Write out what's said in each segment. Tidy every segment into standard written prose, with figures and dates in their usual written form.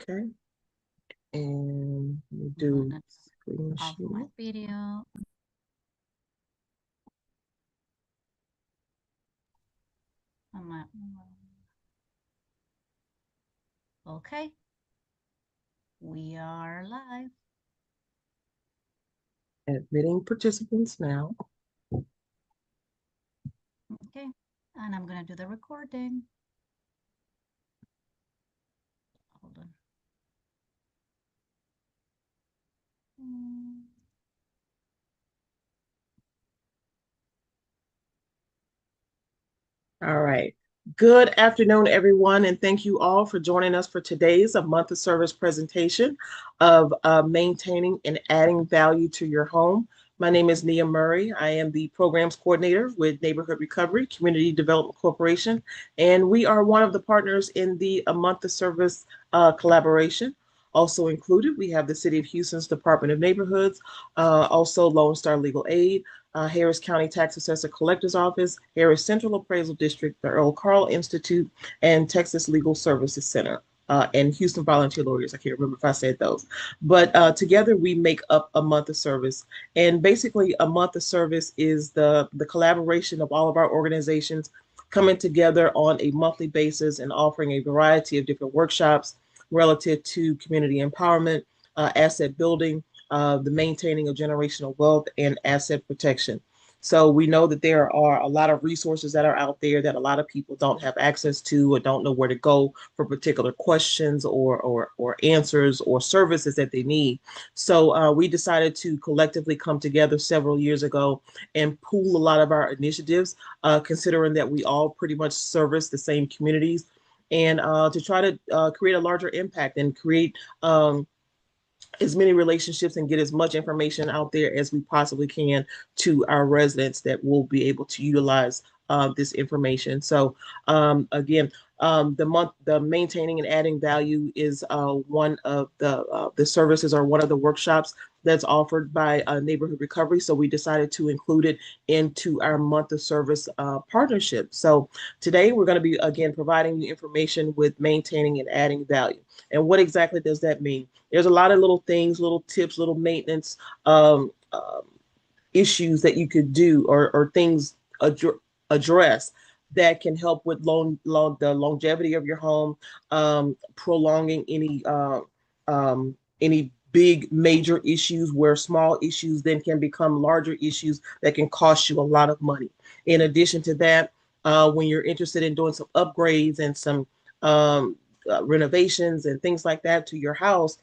Okay. And we I'm do gonna screen off share. my video. Okay, we are live. Admitting participants now. Okay, and I'm gonna do the recording. Hold on. All right. Good afternoon, everyone, and thank you all for joining us for today's A Month of Service presentation of maintaining and adding value to your home. My name is Nia Murray. I am the programs coordinator with Neighborhood Recovery Community Development Corporation, and we are one of the partners in the A Month of Service collaboration. Also included, we have the City of Houston's Department of Neighborhoods, also Lone Star Legal Aid, Harris County Tax Assessor Collector's Office, Harris Central Appraisal District, the Earl Carl Institute, and Texas Legal Services Center. And Houston Volunteer Lawyers. I can't remember if I said those. But together we make up a month of service. And basically, a month of service is the collaboration of all of our organizations coming together on a monthly basis and offering a variety of different workshops relative to community empowerment, asset building, the maintaining of generational wealth, and asset protection. So we know that there are a lot of resources that are out there that a lot of people don't have access to or don't know where to go for particular questions or answers or services that they need. So we decided to collectively come together several years ago and pool a lot of our initiatives, considering that we all pretty much service the same communities, and to try to create a larger impact and create as many relationships and get as much information out there as we possibly can to our residents that will be able to utilize this information. So again, the maintaining and adding value is one of the services or one of the workshops that's offered by Neighborhood Recovery. So we decided to include it into our month of service partnership. So today we're going to be again providing you information with maintaining and adding value. And what exactly does that mean? There's a lot of little things, little tips, little maintenance issues that you could do or things address that can help with the longevity of your home, prolonging any big major issues where small issues then can become larger issues that can cost you a lot of money. In addition to that, when you're interested in doing some upgrades and some renovations and things like that to your house,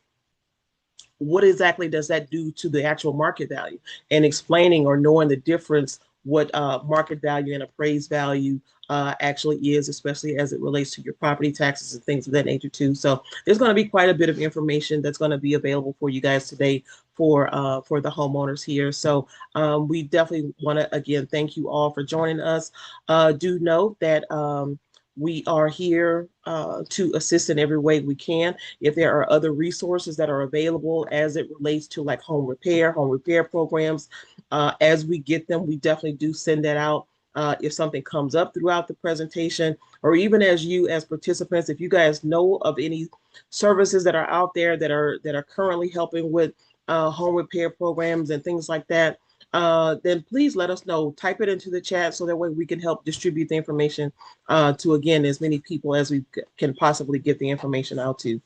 what exactly does that do to the actual market value, and explaining or knowing the difference what market value and appraised value actually is, especially as it relates to your property taxes and things of that nature too. So there's going to be quite a bit of information that's going to be available for you guys today for the homeowners here. So we definitely want to again thank you all for joining us. Do note that we are here to assist in every way we can. If there are other resources that are available as it relates to like home repair programs, as we get them, we definitely do send that out. If something comes up throughout the presentation, or even as you as participants, if you guys know of any services that are out there that are currently helping with home repair programs and things like that, then please let us know. Type it into the chat so that way we can help distribute the information to, again, as many people as we can possibly get the information out to.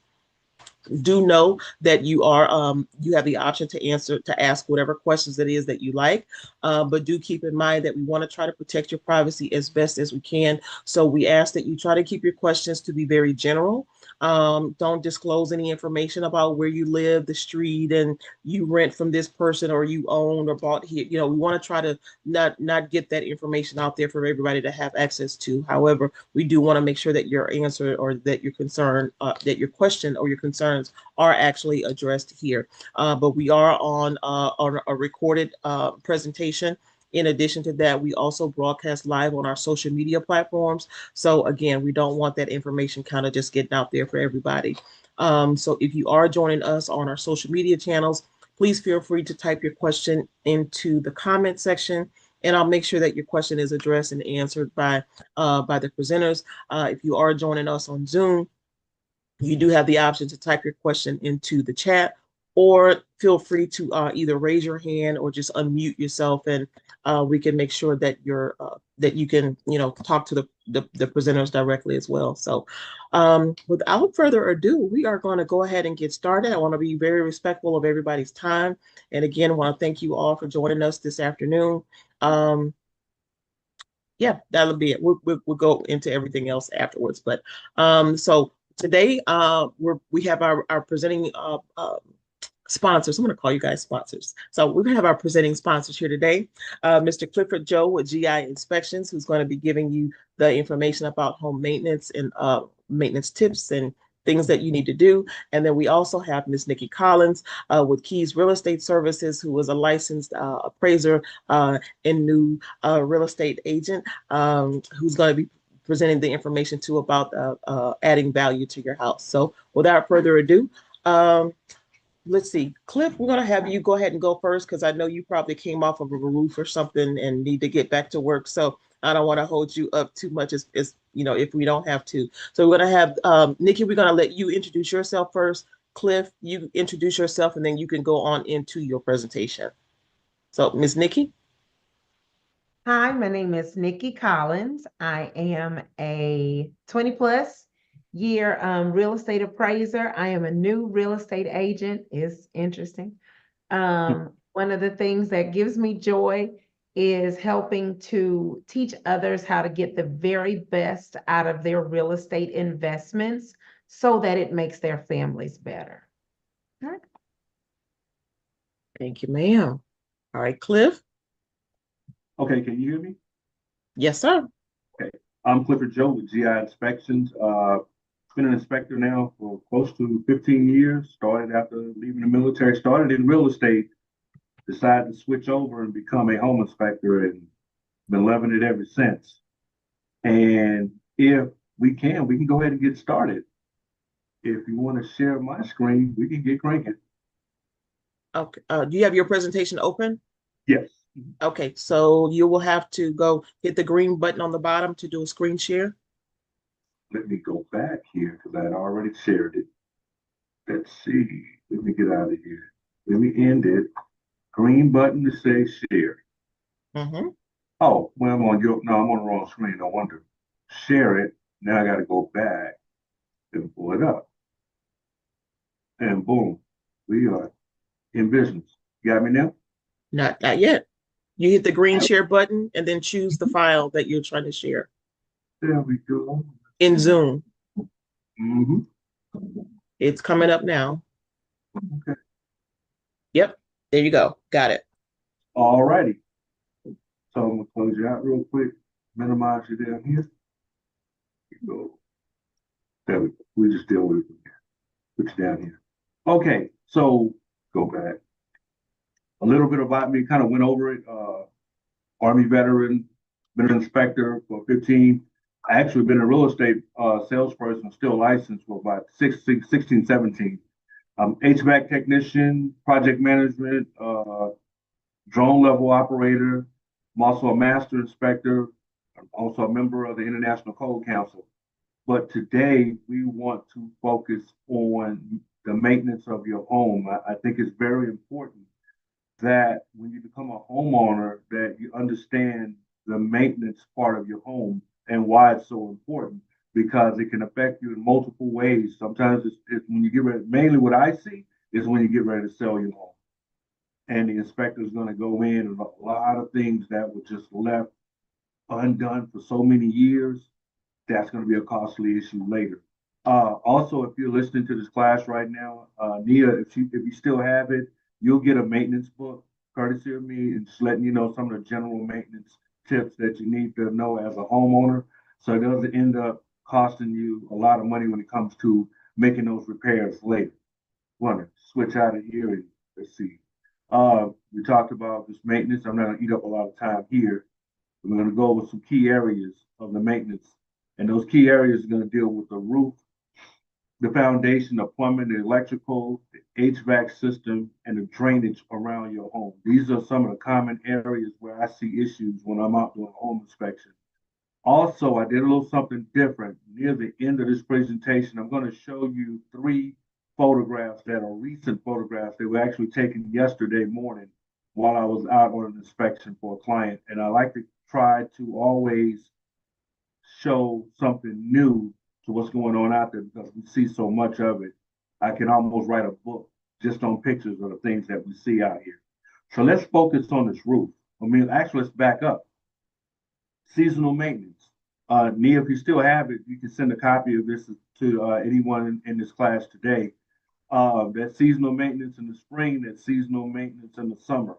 Do know that you have the option to ask whatever questions it is that you like, but do keep in mind that we want to try to protect your privacy as best as we can. So we ask that you try to keep your questions to be very general. Don't disclose any information about where you live, the street, and you rent from this person or you own or bought here. We want to try to not get that information out there for everybody to have access to. However, we do want to make sure that your answer or that your concern, that your question or your concerns are actually addressed here. But we are on a recorded presentation. In addition to that, we also broadcast live on our social media platforms. So again, we don't want that information kind of just getting out there for everybody. So if you are joining us on our social media channels, please feel free to type your question into the comment section, and I'll make sure that your question is addressed and answered by the presenters. If you are joining us on Zoom, You do have the option to type your question into the chat, or feel free to either raise your hand or just unmute yourself, and we can make sure that that you can talk to the presenters directly as well. So without further ado, we are going to go ahead and get started. I want to be very respectful of everybody's time, and again, I want to thank you all for joining us this afternoon. Yeah, that'll be it. We'll go into everything else afterwards. But so today we have our presenting sponsors. I'm going to call you guys sponsors. So we're going to have our presenting sponsors here today. Mr. Clifford Joe with GI Inspections, who's going to be giving you the information about home maintenance and maintenance tips and things that you need to do. And then we also have Miss Nikki Collins with Keys Real Estate Services, who is a licensed appraiser and new real estate agent, who's going to be presenting the information to about adding value to your house. So without further ado, let's see, Cliff, we're going to have you go ahead and go first, because I know you probably came off of a roof or something and need to get back to work. So I don't want to hold you up too much as if we don't have to. So we're going to have Nikki, we're going to let you introduce yourself first. Cliff, you introduce yourself, and then you can go on into your presentation. So Miss Nikki. Hi, my name is Nikki Collins. I am a 20+ year real estate appraiser. I am a new real estate agent. It's interesting. One of the things that gives me joy is helping to teach others how to get the very best out of their real estate investments so that it makes their families better. All right. Thank you, ma'am. All right, Cliff. Okay, can you hear me? Yes, sir. Okay, I'm Clifford Joe with GI Inspections. Been an inspector now for close to 15 years. Started after leaving the military, started in real estate, decided to switch over and become a home inspector, and been loving it ever since. And if we can go ahead and get started. If you want to share my screen, we can get cranking. Okay. Do you have your presentation open? Yes. Okay, so you will have to go hit the green button on the bottom to do a screen share. Let me go back here because I had already shared it. Let's see. Let me get out of here. Let me end it. Green button to say share. Oh, well, I'm on the wrong screen. No wonder. Share it. Now I got to go back and pull it up. And boom, we are in business. You got me now? Not yet. You hit the green share button and then choose the file that you're trying to share There we go. in Zoom. Mm-hmm. It's coming up now. Okay. Yep, there you go. Got it. All righty. So I'm gonna close you out real quick. Minimize you down here. You go. There we go. We just deal with it. Put you down here. Okay, so go back. A little bit about me, kind of went over it. Army veteran, been an inspector for 15. I actually been a real estate salesperson, still licensed for about 16, 17. HVAC technician, project management, drone level operator. I'm also a master inspector. I'm also a member of the International Code Council. But today we want to focus on the maintenance of your home. I think it's very important that when you become a homeowner, that you understand the maintenance part of your home and why it's so important, because it can affect you in multiple ways. Sometimes it's when you get ready, mainly what I see is when you get ready to sell your home. And the inspector is going to go in and a lot of things that were just left undone for so many years. That's going to be a costly issue later. Also, if you're listening to this class right now, Nia, if you still have it, you'll get a maintenance book courtesy of me, and just letting you know some of the general maintenance tips that you need to know as a homeowner, so it doesn't end up costing you a lot of money when it comes to making those repairs later. Want to switch out of here and let's see. We talked about this maintenance. I'm not going to eat up a lot of time here. We're going to go over some key areas of the maintenance, and those key areas are going to deal with the roof, the foundation, the plumbing, the electrical, the HVAC system, and the drainage around your home. These are some of the common areas where I see issues when I'm out doing a home inspection. Also, I did a little something different. Near the end of this presentation, I'm going to show you 3 photographs that are recent photographs. They were actually taken yesterday morning while I was out on an inspection for a client. And I like to try to always show something new to what's going on out there because we see so much of it. I can almost write a book just on pictures of the things that we see out here. So let's focus on this roof. I mean, actually, let's back up. Seasonal maintenance. Nia, if you still have it, you can send a copy of this to anyone in this class today. That seasonal maintenance in the spring, that seasonal maintenance in the summer.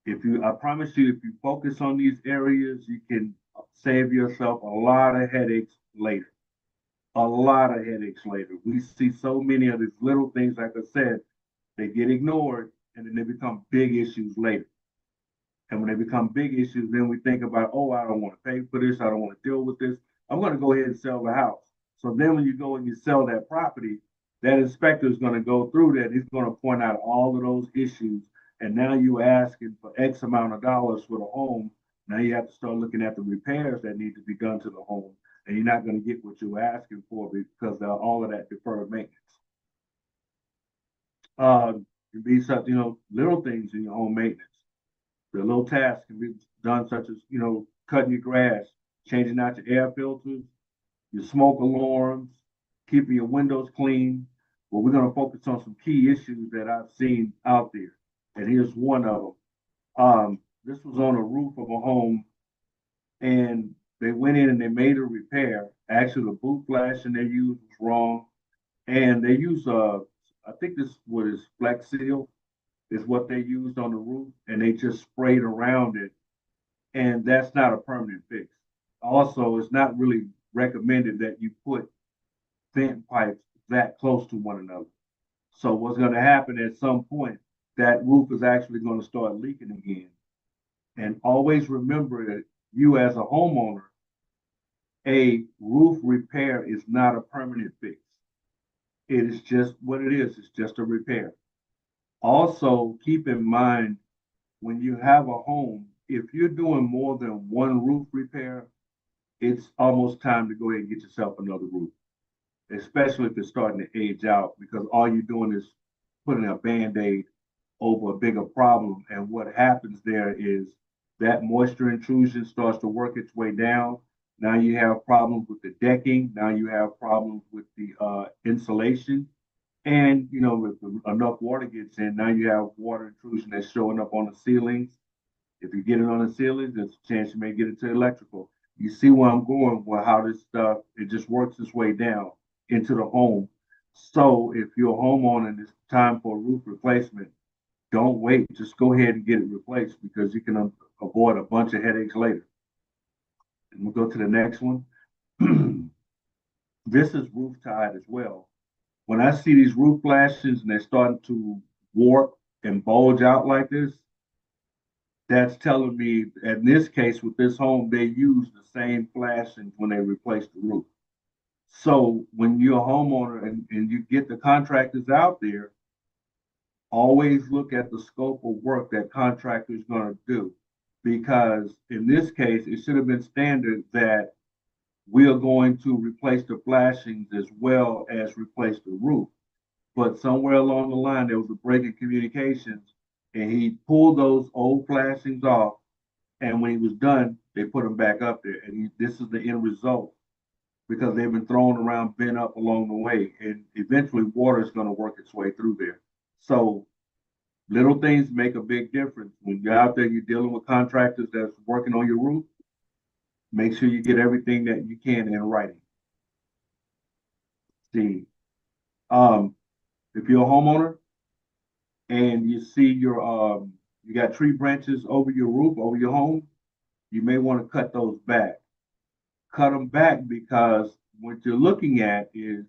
I promise you, if you focus on these areas, you can save yourself a lot of headaches later. A lot of headaches later. We see so many of these little things, like I said, they get ignored and then they become big issues later. And when they become big issues, then we think about, oh, I don't want to pay for this. I don't want to deal with this. I'm going to go ahead and sell the house. So then when you go and you sell that property, that inspector is going to go through that. He's going to point out all of those issues. And now you're asking for X amount of dollars for the home. Now you have to start looking at the repairs that need to be done to the home. And you're not going to get what you're asking for because of all of that deferred maintenance. It be such, little things in your home maintenance. The little tasks can be done such as, cutting your grass, changing out your air filters, your smoke alarms, keeping your windows clean. Well, we're going to focus on some key issues that I've seen out there. And here's one of them. This was on a roof of a home, and they went in and they made a repair. Actually, the boot flashing they used was wrong. And they used, I think this was Flex Seal is what they used on the roof, and they just sprayed around it. And that's not a permanent fix. Also, it's not really recommended that you put vent pipes that close to one another. So what's going to happen at some point, that roof is actually going to start leaking again. And always remember that you as a homeowner, a roof repair is not a permanent fix. It is just what it is. It's just a repair. Also, keep in mind, when you have a home, if you're doing more than one roof repair, it's almost time to go ahead and get yourself another roof, especially if it's starting to age out, because all you're doing is putting a Band-Aid over a bigger problem. And what happens there is that moisture intrusion starts to work its way down. Now you have problems with the decking. Now you have problems with the insulation. And, if enough water gets in, now you have water intrusion that's showing up on the ceilings. If you get it on the ceilings, there's a chance you may get it to electrical. You see where I'm going with how this stuff, it just works its way down into the home. So if you're a homeowner and it's time for a roof replacement, don't wait. Just go ahead and get it replaced because you can avoid a bunch of headaches later. And we'll go to the next one. This is roof tide as well. When I see these roof flashings and they're starting to warp and bulge out like this, that's telling me, in this case with this home, they use the same flashings when they replace the roof. So when you're a homeowner and you get the contractors out there, always look at the scope of work that contractor is going to do. Because in this case, it should have been standard that we are going to replace the flashings as well as replace the roof. But somewhere along the line, there was a break in communications, and he pulled those old flashings off. And when he was done, they put them back up there. And this is the end result because they've been thrown around, bent up along the way. And eventually, water is going to work its way through there. So little things make a big difference. When you're out there, you're dealing with contractors that's working on your roof. Make sure you get everything that you can in writing. See, if you're a homeowner and you see you got tree branches over your roof, over your home, you may want to cut those back. Cut them back because what you're looking at is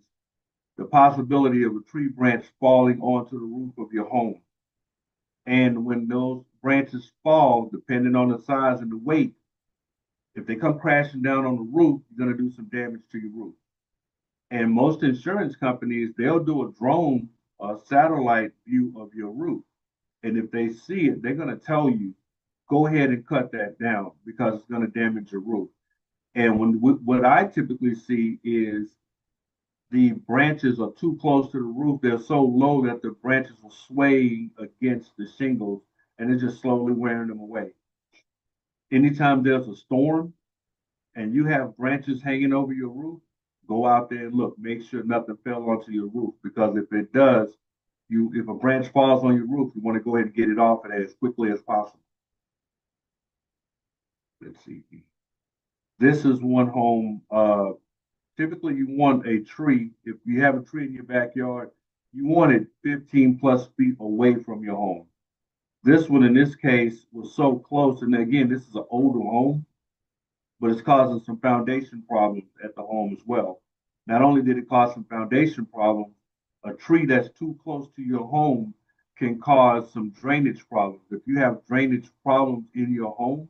the possibility of a tree branch falling onto the roof of your home. And when those branches fall, depending on the size and the weight, if they come crashing down on the roof, you're going to do some damage to your roof. And most insurance companies, they'll do a drone or satellite view of your roof. And if they see it, they're going to tell you, go ahead and cut that down because it's going to damage your roof. And what I typically see is the branches are too close to the roof. They're so low that the branches will sway against the shingles and it's just slowly wearing them away. Anytime there's a storm and you have branches hanging over your roof, go out there and look. Make sure nothing fell onto your roof, because if it does, if a branch falls on your roof, you want to go ahead and get it off of there as quickly as possible. Let's see. This is one home. Typically, you want a tree. If you have a tree in your backyard, you want it 15 plus feet away from your home. This one, in this case, was so close. And again, this is an older home, but it's causing some foundation problems at the home as well. Not only did it cause some foundation problems, a tree that's too close to your home can cause some drainage problems. If you have drainage problems in your home,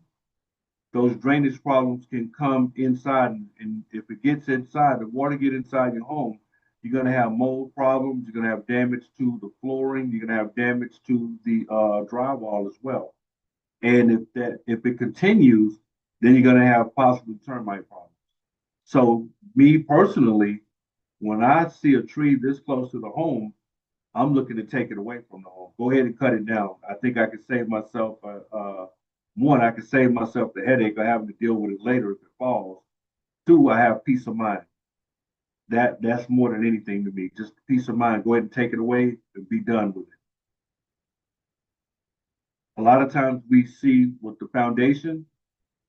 those drainage problems can come inside. And if it gets inside, the water get inside your home, you're going to have mold problems. You're going to have damage to the flooring. You're going to have damage to the drywall as well. And if it continues, then you're going to have possibly termite problems. So me personally, when I see a tree this close to the home, I'm looking to take it away from the home. Go ahead and cut it down. I think I could save myself I could save myself the headache of having to deal with it later if it falls. Two, I have peace of mind. That's more than anything to me. Just peace of mind. Go ahead and take it away and be done with it. A lot of times we see with the foundation,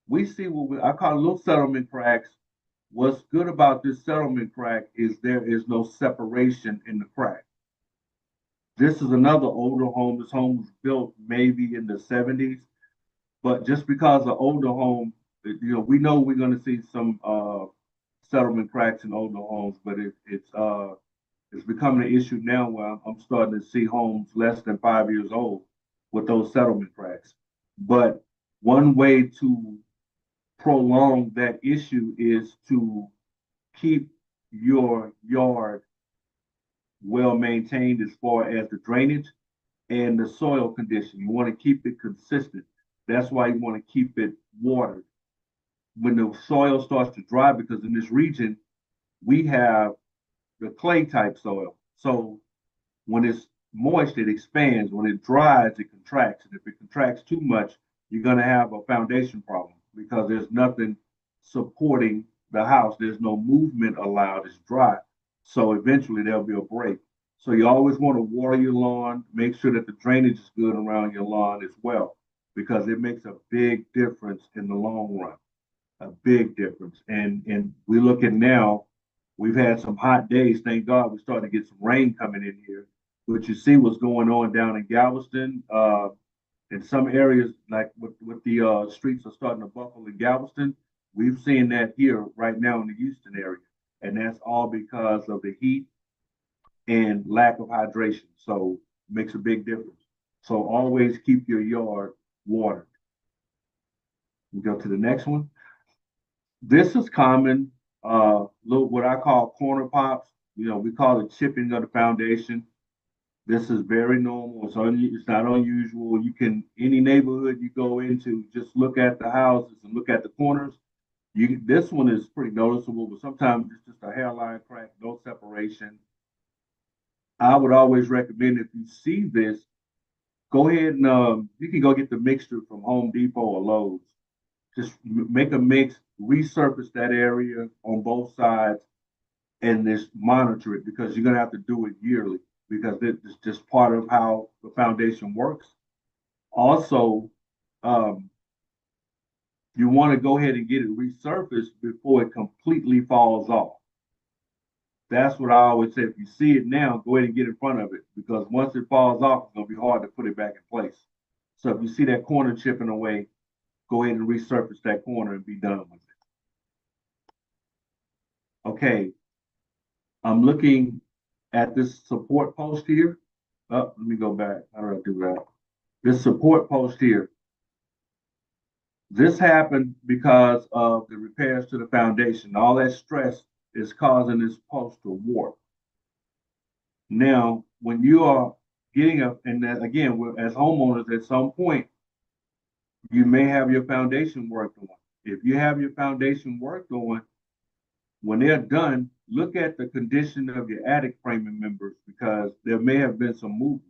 we see I call little settlement cracks. What's good about this settlement crack is there is no separation in the crack. This is another older home. This home was built maybe in the 70s, but just because an older home, we know we're going to see some settlement cracks in older homes, but it's becoming an issue now where I'm starting to see homes less than 5 years old with those settlement cracks. But one way to prolong that issue is to keep your yard well maintained as far as the drainage and the soil condition. You want to keep it consistent. That's why you want to keep it watered. When the soil starts to dry, because in this region, we have the clay type soil. So when it's moist, it expands. When it dries, it contracts. And if it contracts too much, you're going to have a foundation problem because there's nothing supporting the house. There's no movement allowed. It's dry. So eventually there'll be a break. So you always want to water your lawn, make sure that the drainage is good around your lawn as well, because it makes a big difference in the long run, a big difference. And we're looking now, we've had some hot days. Thank God we're starting to get some rain coming in here. But you see what's going on down in Galveston. In some areas, like with the streets are starting to buckle in Galveston, we've seen that here right now in the Houston area. And that's all because of the heat and lack of hydration. So it makes a big difference. So always keep your yard watered. We go to the next one. This is common, little what I call corner pops. We call it chipping of the foundation. This is very normal. It's not unusual. Any neighborhood you go into, just look at the houses and look at the corners. This one is pretty noticeable, but sometimes it's just a hairline crack, no separation. I would always recommend, if you see this, go ahead and you can go get the mixture from Home Depot or Lowe's. Just make a mix, resurface that area on both sides, and just monitor it, because you're gonna have to do it yearly, because it's just part of how the foundation works. Also, you want to go ahead and get it resurfaced before it completely falls off. That's what I always say. If you see it now, go ahead and get in front of it, because once it falls off, it's going to be hard to put it back in place. So if you see that corner chipping away, go ahead and resurface that corner and be done with it. Okay, I'm looking at this support post here. Oh, let me go back. How do I do that? This support post here. This happened because of the repairs to the foundation. All that stress is causing this post to warp. Now, when you are getting and again, as homeowners, at some point, you may have your foundation worked on. if you have your foundation work going, when they're done, look at the condition of your attic framing members because there may have been some movement.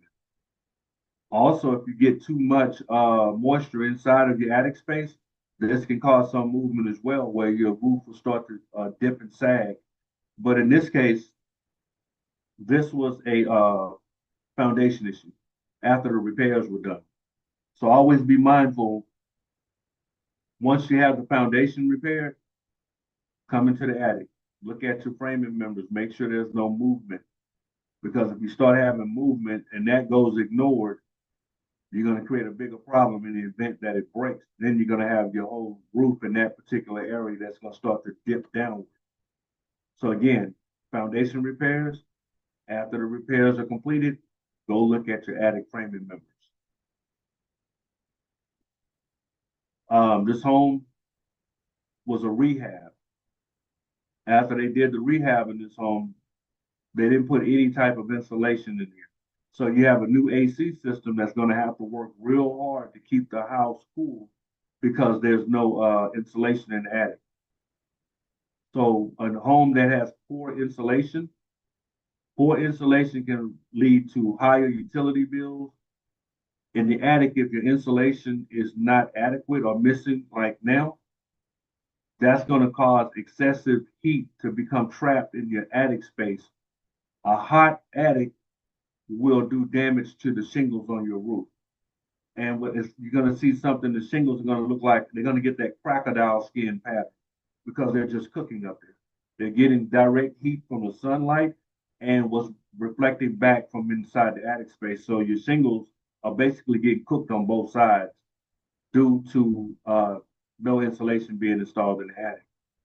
Also, if you get too much moisture inside of your attic space, this can cause some movement as well, where your roof will start to dip and sag. But in this case, this was a foundation issue after the repairs were done. So always be mindful. Once you have the foundation repaired, come into the attic. Look at your framing members. Make sure there's no movement. Because if you start having movement and that goes ignored, you're going to create a bigger problem in the event that it breaks. Then you're going to have your whole roof in that particular area that's going to start to dip downward. So again, foundation repairs. After the repairs are completed, go look at your attic framing members. This home was a rehab. After they did the rehab in this home, they didn't put any type of insulation in there. So you have a new AC system that's going to have to work real hard to keep the house cool because there's no insulation in the attic. So a home that has poor insulation can lead to higher utility bills. In the attic, if your insulation is not adequate or missing like now, that's going to cause excessive heat to become trapped in your attic space. A hot attic will do damage to the shingles on your roof. And you're going to see something, the shingles are going to look like, they're going to get that crocodile skin pattern because they're just cooking up there. They're getting direct heat from the sunlight and what's reflecting back from inside the attic space. So your shingles are basically getting cooked on both sides due to no insulation being installed in the attic.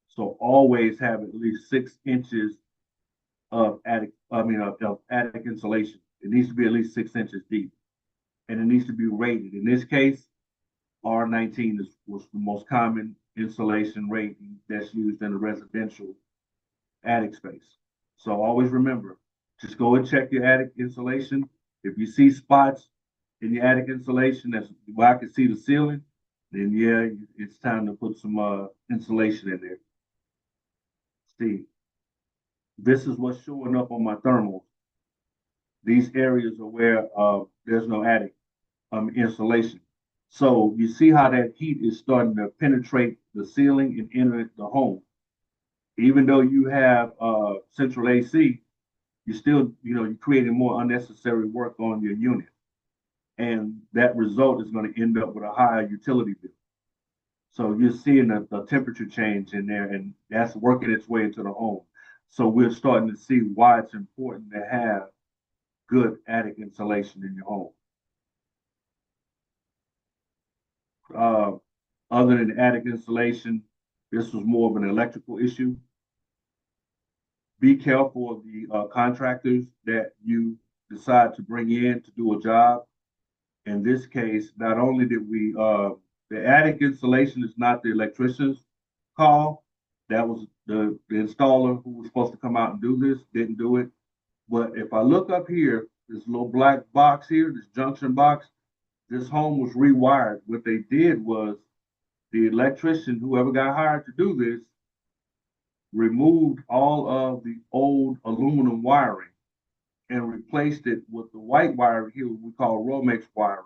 So always have at least 6 inches of attic insulation. It needs to be at least 6 inches deep, and it needs to be rated. In this case, R19 was the most common insulation rating that's used in a residential attic space. So always remember, just go and check your attic insulation. If you see spots in your attic insulation that's where I can see the ceiling, then yeah, it's time to put some insulation in there. See, this is what's showing up on my thermals. These areas are where there's no attic insulation. So you see how that heat is starting to penetrate the ceiling and enter the home. Even though you have central AC, you still, you're creating more unnecessary work on your unit. And that result is going to end up with a higher utility bill. So you're seeing the temperature change in there, and that's working its way into the home. So we're starting to see why it's important to have good attic insulation in your home. Other than attic insulation, this was more of an electrical issue. Be careful of the contractors that you decide to bring in to do a job. In this case, not only did we, the attic insulation is not the electrician's call. That was the installer who was supposed to come out and do this, didn't do it. But if I look up here, this little black box here, this junction box, this home was rewired. What they did was the electrician, whoever got hired to do this, removed all of the old aluminum wiring and replaced it with the white wiring here, we call Romex wiring.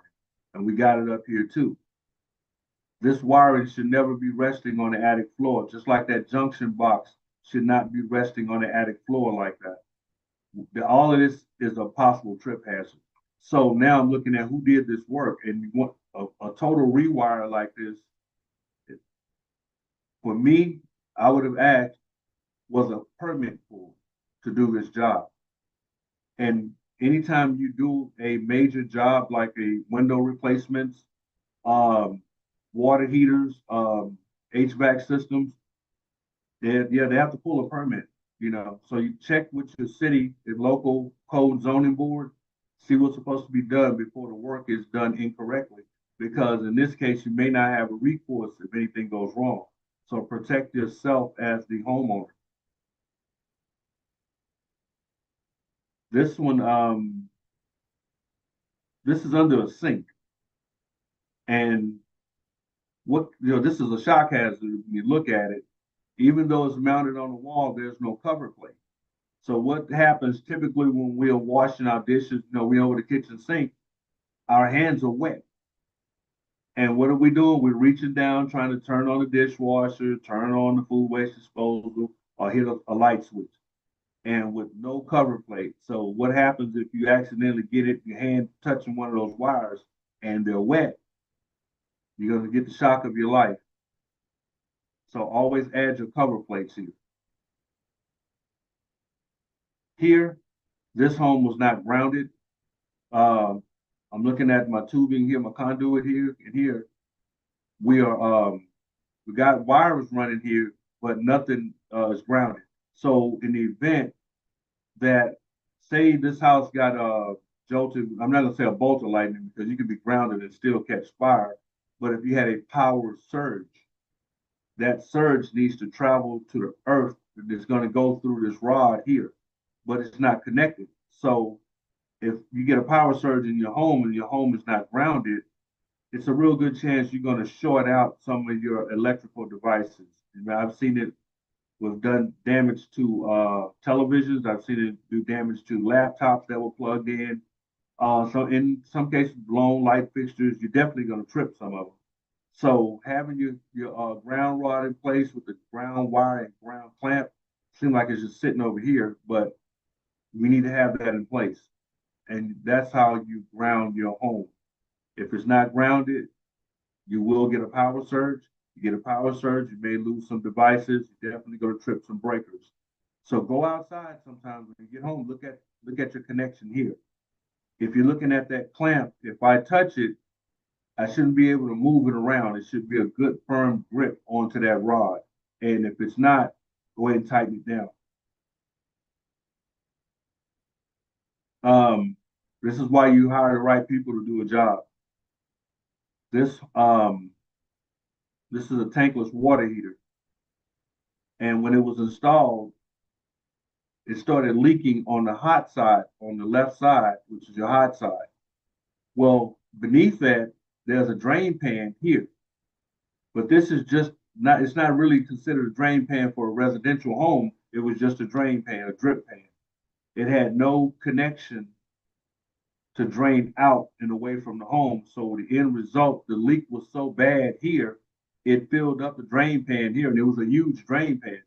And we got it up here too. This wiring should never be resting on the attic floor, just like that junction box should not be resting on the attic floor like that. All of this is a possible trip hazard. So now I'm looking at who did this work, and you want a total rewire like this. For me, I would have asked, was a permit pull to do this job. And anytime you do a major job like a window replacements, water heaters, HVAC systems, they have to pull a permit, So you check with your city and local code zoning board, see what's supposed to be done before the work is done incorrectly. Because in this case, you may not have a recourse if anything goes wrong. So protect yourself as the homeowner. This one, this is under a sink. And this is a shock hazard. When you look at it, even though it's mounted on the wall, there's no cover plate. So what happens typically when we're washing our dishes, we over the kitchen sink, our hands are wet. And what are we doing? We're reaching down, trying to turn on the dishwasher, turn on the food waste disposal, or hit a light switch. And with no cover plate. So what happens if you accidentally get your hand touching one of those wires and they're wet? You're going to get the shock of your life. So always add your cover plates here. Here, this home was not grounded. I'm looking at my tubing here, my conduit here, and here we got wires running here, but nothing is grounded. So in the event that, say this house got jolted, I'm not gonna say a bolt of lightning because you can be grounded and still catch fire, but if you had a power surge, that surge needs to travel to the earth and it's gonna go through this rod here, but it's not connected. So if you get a power surge in your home and your home is not grounded, it's a real good chance you're going to short out some of your electrical devices. I've seen it with done damage to televisions. I've seen it do damage to laptops that were plugged in. So in some cases, blown light fixtures, you're definitely going to trip some of them. So having your ground rod in place with the ground wire and ground clamp seems like it's just sitting over here, but we need to have that in place. And that's how you ground your home. If it's not grounded, you will get a power surge. You get a power surge, you may lose some devices. You're definitely going to trip some breakers. So go outside sometimes when you get home. Look at your connection here. If you're looking at that clamp, if I touch it, I shouldn't be able to move it around. It should be a good firm grip onto that rod. And if it's not, go ahead and tighten it down. This is why you hire the right people to do a job. This is a tankless water heater. And when it was installed, it started leaking on the hot side, on the left side, which is your hot side. Well, beneath that, there's a drain pan here. But this is just not, it's not really considered a drain pan for a residential home. It was just a drain pan, a drip pan. It had no connection to drain out and away from the home. So the end result, the leak was so bad here, it filled up the drain pan here, and it was a huge drain pan.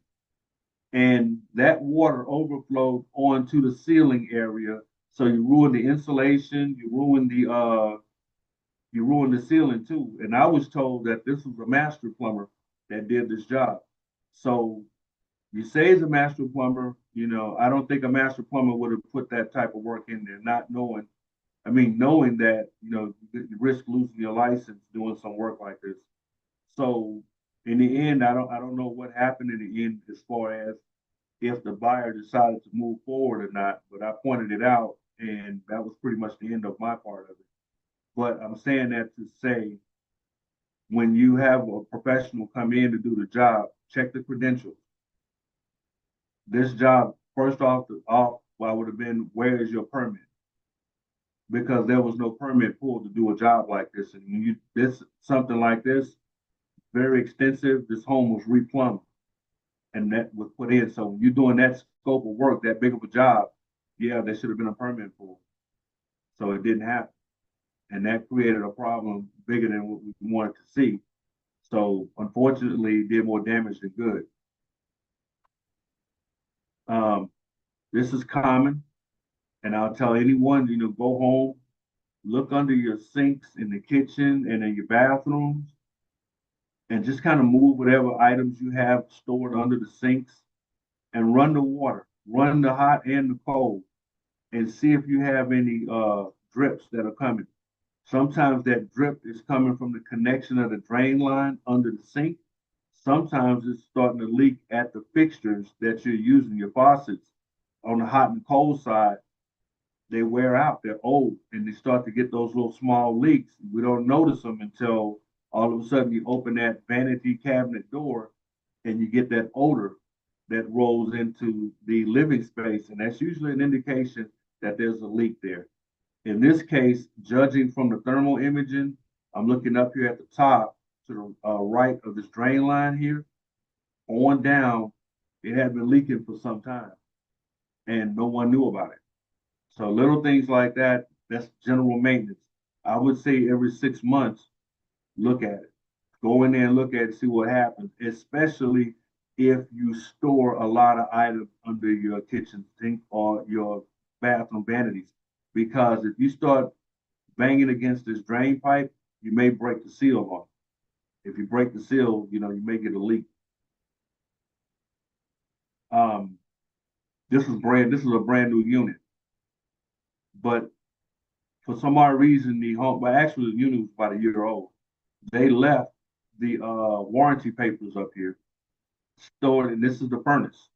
And that water overflowed onto the ceiling area. So you ruined the insulation, you ruined the ceiling too. And I was told that this was a master plumber that did this job. So you say it's a master plumber, I don't think a master plumber would have put that type of work in there, not knowing that, you risk losing your license doing some work like this. So in the end, I don't know what happened in the end as far as if the buyer decided to move forward or not, but I pointed it out and that was pretty much the end of my part of it. But I'm saying that to say, when you have a professional come in to do the job, check the credentials. This job, first off, I would have been, where is your permit? Because there was no permit pulled to do a job like this. And when something like this, very extensive, this home was replumbed and that was put in. So when you're doing that scope of work, that big of a job, yeah, there should have been a permit pulled. So it didn't happen. And that created a problem bigger than what we wanted to see. So unfortunately, it did more damage than good. This is common. And I'll tell anyone, go home, look under your sinks in the kitchen and in your bathrooms, and just kind of move whatever items you have stored under the sinks and run the water, run the hot and the cold, and see if you have any drips that are coming. Sometimes that drip is coming from the connection of the drain line under the sink. Sometimes it's starting to leak at the fixtures that you're using, your faucets. On the hot and cold side, they wear out, they're old, and they start to get those little small leaks. We don't notice them until all of a sudden you open that vanity cabinet door and you get that odor that rolls into the living space. And that's usually an indication that there's a leak there. In this case, judging from the thermal imaging, I'm looking up here at the top, to the right of this drain line here, on down, it had been leaking for some time, and no one knew about it. So little things like that, that's general maintenance. I would say every 6 months, look at it. Go in there and look at it, see what happens, especially if you store a lot of items under your kitchen sink or your bathroom vanities. Because if you start banging against this drain pipe, you may break the seal on it. If you break the seal, you may get a leak. This is a brand new unit. But for some odd reason, actually the unit was about a year old. They left the warranty papers up here stored, and this is the furnace.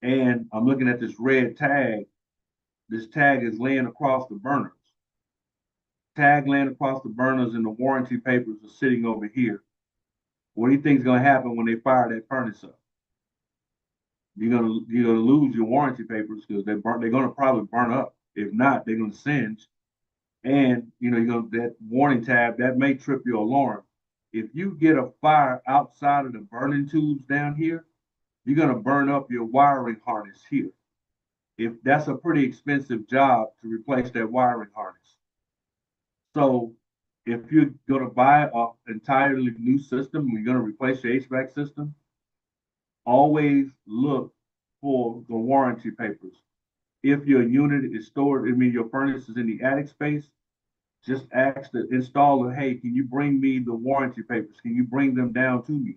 And I'm looking at this red tag. This tag is laying across the burners. Tag laying across the burners, and the warranty papers are sitting over here. What do you think is going to happen when they fire that furnace up? You're gonna lose your warranty papers because they're going to probably burn up. If not, they're going to singe. And that warning tab that may trip your alarm. If you get a fire outside of the burning tubes down here, you're going to burn up your wiring harness here. If that's a pretty expensive job to replace that wiring harness. So if you're going to buy an entirely new system, you're going to replace your HVAC system, always look for the warranty papers. If your unit is stored, your furnace is in the attic space, just ask the installer, hey, can you bring me the warranty papers? Can you bring them down to me?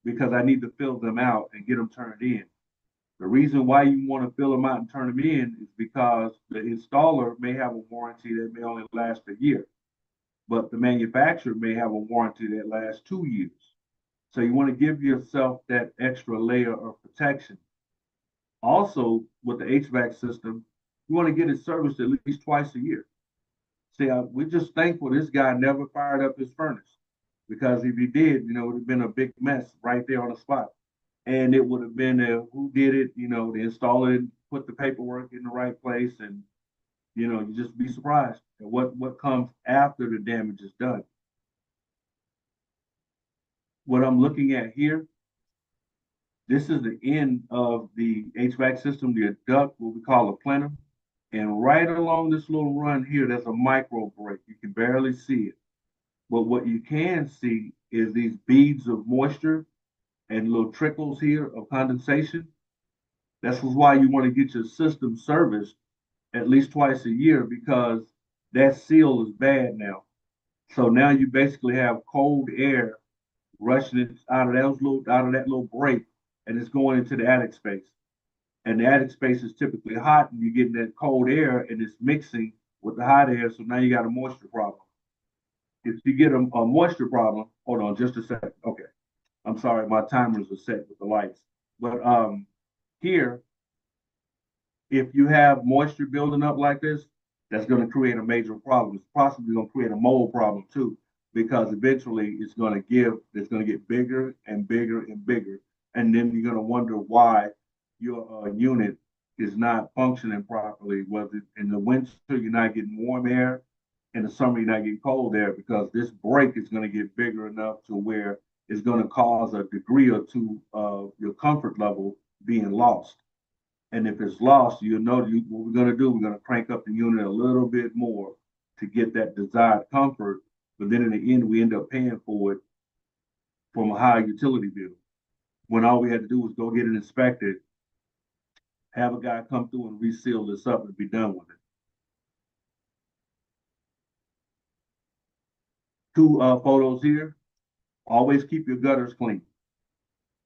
Because I need to fill them out and get them turned in. The reason why you want to fill them out and turn them in is because the installer may have a warranty that may only last a year, but the manufacturer may have a warranty that lasts 2 years. So you want to give yourself that extra layer of protection. Also, with the HVAC system, you want to get it serviced at least twice a year. See, we're just thankful this guy never fired up his furnace, because if he did, it would have been a big mess right there on the spot. And it would have been who did it, the installer put the paperwork in the right place, and you just be surprised at what comes after the damage is done. What I'm looking at here, this is the end of the HVAC system, the duct, what we call a plenum. And right along this little run here, there's a micro break. You can barely see it. But what you can see is these beads of moisture and little trickles here of condensation. That's why you want to get your system serviced at least twice a year, because that seal is bad now. So now you basically have cold air rushing out of that little break, and it's going into the attic space. And the attic space is typically hot, and you're getting that cold air, and it's mixing with the hot air. So now you got a moisture problem. If you get a moisture problem, hold on just a second. Okay. I'm sorry, my timers are set with the lights. But here, if you have moisture building up like this, that's going to create a major problem. It's possibly going to create a mold problem too, because eventually it's going to get bigger and bigger and bigger. And then you're going to wonder why your unit is not functioning properly. Whether in the winter you're not getting warm air, in the summer you're not getting cold air, because this break is going to get bigger enough to where it's going to cause a degree or two of your comfort level being lost. And if it's lost, what we're going to do, we're going to crank up the unit a little bit more to get that desired comfort. But then in the end, we end up paying for it from a high utility bill, when all we had to do was go get it inspected, have a guy come through and reseal this up, and be done with it. 2 photos here. Always keep your gutters clean.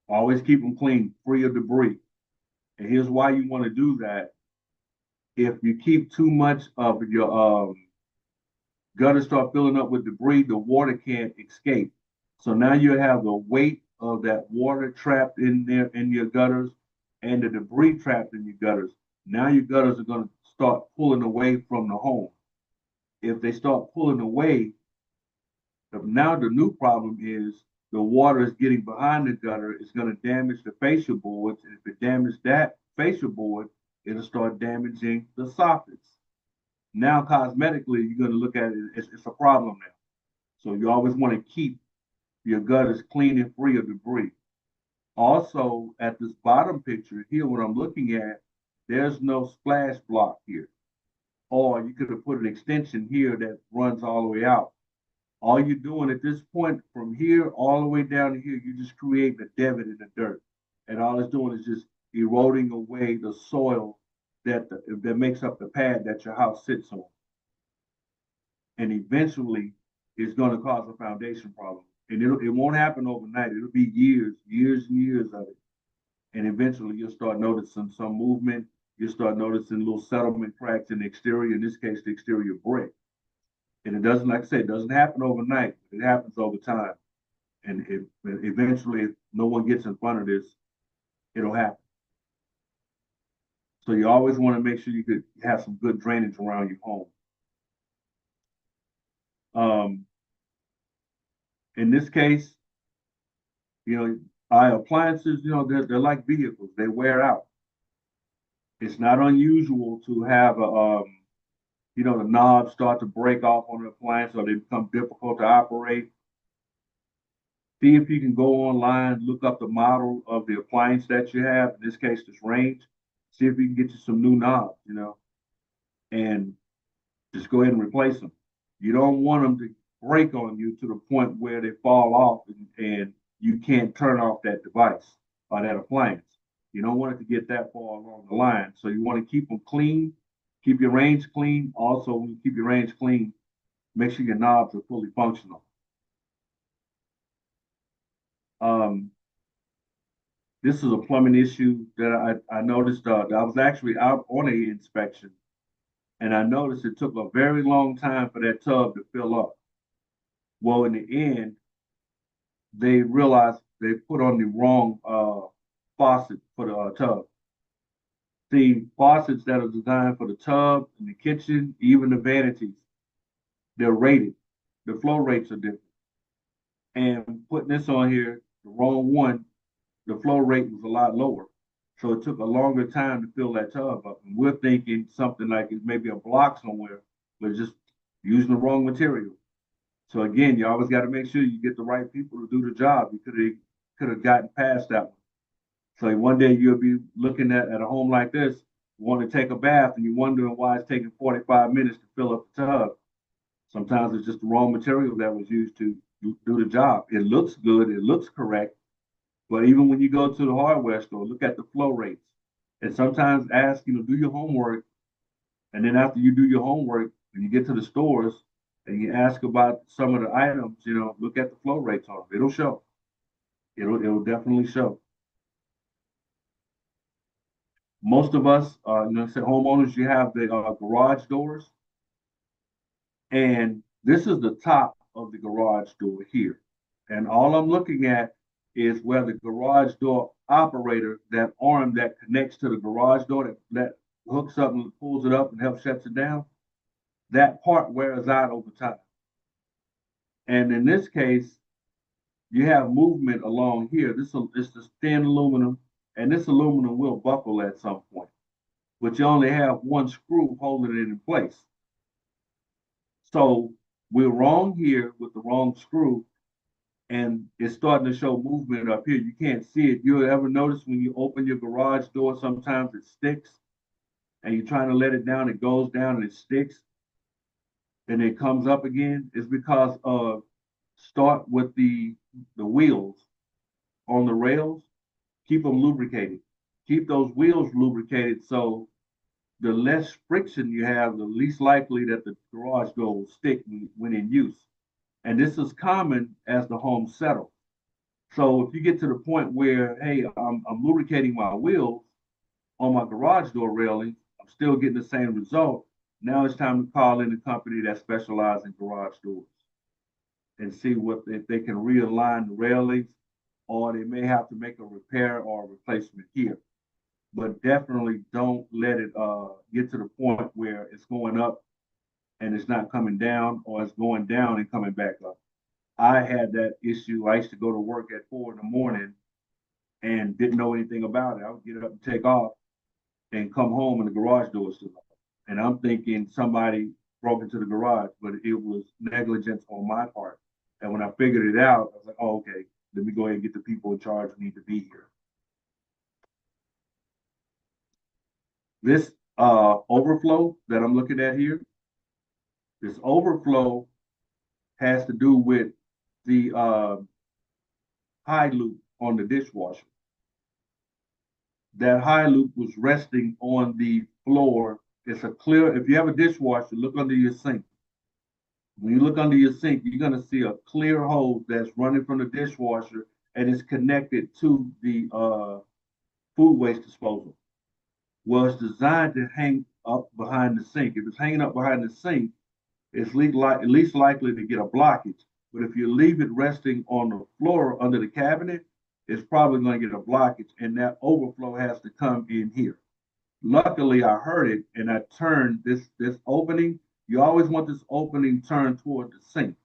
Always keep them clean, free of debris. And here's why you want to do that. If you keep too much of your gutters start filling up with debris, the water can't escape. So now you have the weight of that water trapped in there in your gutters, and the debris trapped in your gutters. Now your gutters are going to start pulling away from the home. If they start pulling away, now the new problem is the water is getting behind the gutter. It's going to damage the fascia boards. And if it damages that fascia board, it'll start damaging the soffits. Now, cosmetically, you're going to look at it, it's a problem now. So you always want to keep your gutters clean and free of debris. Also, at this bottom picture here, what I'm looking at, there's no splash block here. Or you could have put an extension here that runs all the way out. All you're doing at this point from here all the way down to here, you're just creating a divot in the dirt. And all it's doing is just eroding away the soil that makes up the pad that your house sits on. And eventually it's going to cause a foundation problem. And it won't happen overnight. It'll be years and years of it. And eventually you'll start noticing some movement. You'll start noticing little settlement cracks in the exterior, in this case, the exterior brick. And it doesn't, like I said, it doesn't happen overnight. It happens over time. And eventually, if no one gets in front of this, it'll happen. So you always want to make sure you could have some good drainage around your home. In this case, our appliances, they're like vehicles. They wear out. It's not unusual to have the knobs start to break off on the appliance or they become difficult to operate. See if you can go online, look up the model of the appliance that you have, in this case, this range. See if you can get you some new knobs, and just go ahead and replace them. You don't want them to break on you to the point where they fall off and you can't turn off that device or that appliance. You don't want it to get that far along the line. So you want to keep them clean, keep your range clean. Also, when you keep your range clean, make sure your knobs are fully functional. This is a plumbing issue that I noticed. I was actually out on a inspection, and I noticed it took a very long time for that tub to fill up. Well, in the end, they realized they put on the wrong faucet for the tub. The faucets that are designed for the tub and the kitchen, even the vanities, they're rated. The flow rates are different. And putting this on here, the wrong one, the flow rate was a lot lower. So it took a longer time to fill that tub up. And we're thinking something like it's maybe a block somewhere, but just using the wrong material. So again, you always got to make sure you get the right people to do the job. You could have gotten past that one. So one day you'll be looking at a home like this, want to take a bath, and you're wondering why it's taking 45 minutes to fill up the tub. Sometimes it's just the wrong material that was used to do the job. It looks good, it looks correct, but even when you go to the hardware store, look at the flow rates. And sometimes ask, do your homework. And then after you do your homework, when you get to the stores and you ask about some of the items, look at the flow rates on them. It'll show. It'll definitely show. Most of us, homeowners, you have the garage doors. And this is the top of the garage door here. And all I'm looking at is where the garage door operator, that arm that connects to the garage door that hooks up and pulls it up and helps shuts it down, that part wears out over time. And in this case, you have movement along here. It's the thin aluminum, and this aluminum will buckle at some point, but you only have one screw holding it in place. So we're wrong here with the wrong screw, and it's starting to show movement up here. You can't see it. You ever notice when you open your garage door, sometimes it sticks, and you're trying to let it down, it goes down and it sticks, and it comes up again? It's because of start with the wheels on the rails. Keep them lubricated. Keep those wheels lubricated so the less friction you have, the least likely that the garage door will stick when in use. And this is common as the home settles. So if you get to the point where, hey, I'm lubricating my wheels on my garage door railing, I'm still getting the same result. Now it's time to call in a company that specializes in garage doors and see if they can realign the railings, or they may have to make a repair or a replacement here. But definitely don't let it get to the point where it's going up and it's not coming down, or it's going down and coming back up. I had that issue. I used to go to work at 4 a.m. and didn't know anything about it. I would get up and take off and come home and the garage door was still up. And I'm thinking somebody broke into the garage, but it was negligence on my part. And when I figured it out, I was like, oh, okay, let me go ahead and get the people in charge who need to be here. This overflow that I'm looking at here, this overflow has to do with the high loop on the dishwasher. That high loop was resting on the floor. It's a clear, if you have a dishwasher, look under your sink. When you look under your sink, you're gonna see a clear hose that's running from the dishwasher and it's connected to the food waste disposal. Well, it's designed to hang up behind the sink. If it's hanging up behind the sink, it's least likely to get a blockage. But if you leave it resting on the floor under the cabinet, it's probably going to get a blockage, and that overflow has to come in here. Luckily, I heard it, and I turned this opening. You always want this opening turned toward the sink.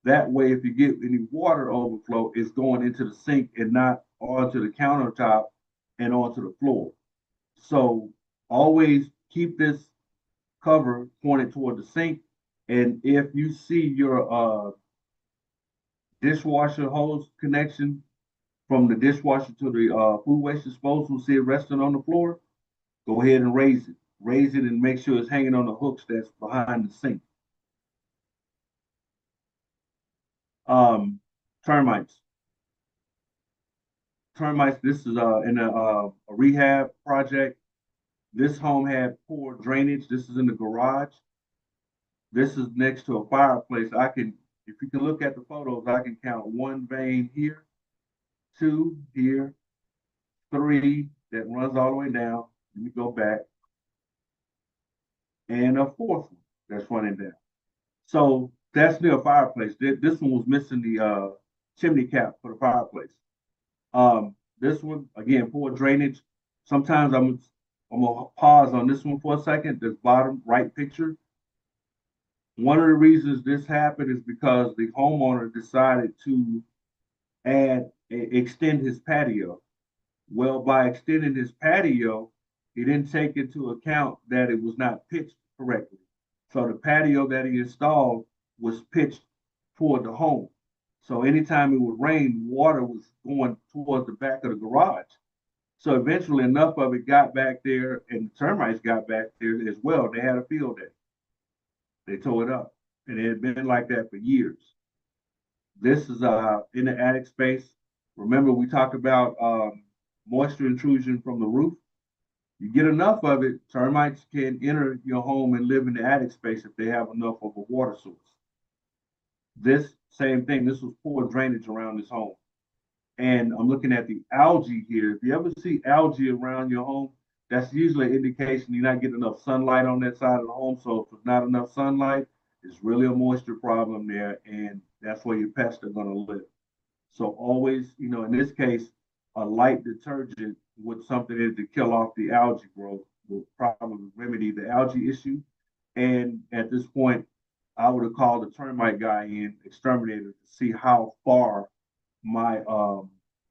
That way, if you get any water overflow, it's going into the sink and not onto the countertop and onto the floor. So always keep this cover pointed toward the sink. And if you see your dishwasher hose connection from the dishwasher to the food waste disposal, see it resting on the floor, go ahead and raise it. Raise it and make sure it's hanging on the hooks that's behind the sink. Termites. Termites, this is in a rehab project. This home had poor drainage. This is in the garage. This is next to a fireplace. If you can look at the photos, I can count 1 vein here, 2 here, 3 that runs all the way down. Let me go back. And a 4th one that's running down. So that's near a fireplace. This one was missing the chimney cap for the fireplace. This one, again, poor drainage. Sometimes I'm gonna pause on this one for a second, this bottom right picture. One of the reasons this happened is because the homeowner decided to extend his patio. Well, by extending his patio, he didn't take into account that it was not pitched correctly. So the patio that he installed was pitched toward the home. So anytime it would rain, water was going towards the back of the garage. So eventually enough of it got back there and the termites got back there as well. They had a field day. They tore it up, and it had been like that for years. This is in the attic space. Remember, we talked about moisture intrusion from the roof. You get enough of it, termites can enter your home and live in the attic space if they have enough of a water source. This same thing, this was poor drainage around this home. And I'm looking at the algae here. If you ever see algae around your home, that's usually an indication you're not getting enough sunlight on that side of the home. So if there's not enough sunlight, it's really a moisture problem there, and that's where your pests are going to live. So always, in this case, a light detergent with something to kill off the algae growth will probably remedy the algae issue. And at this point, I would have called the termite guy in, exterminator, to see how far my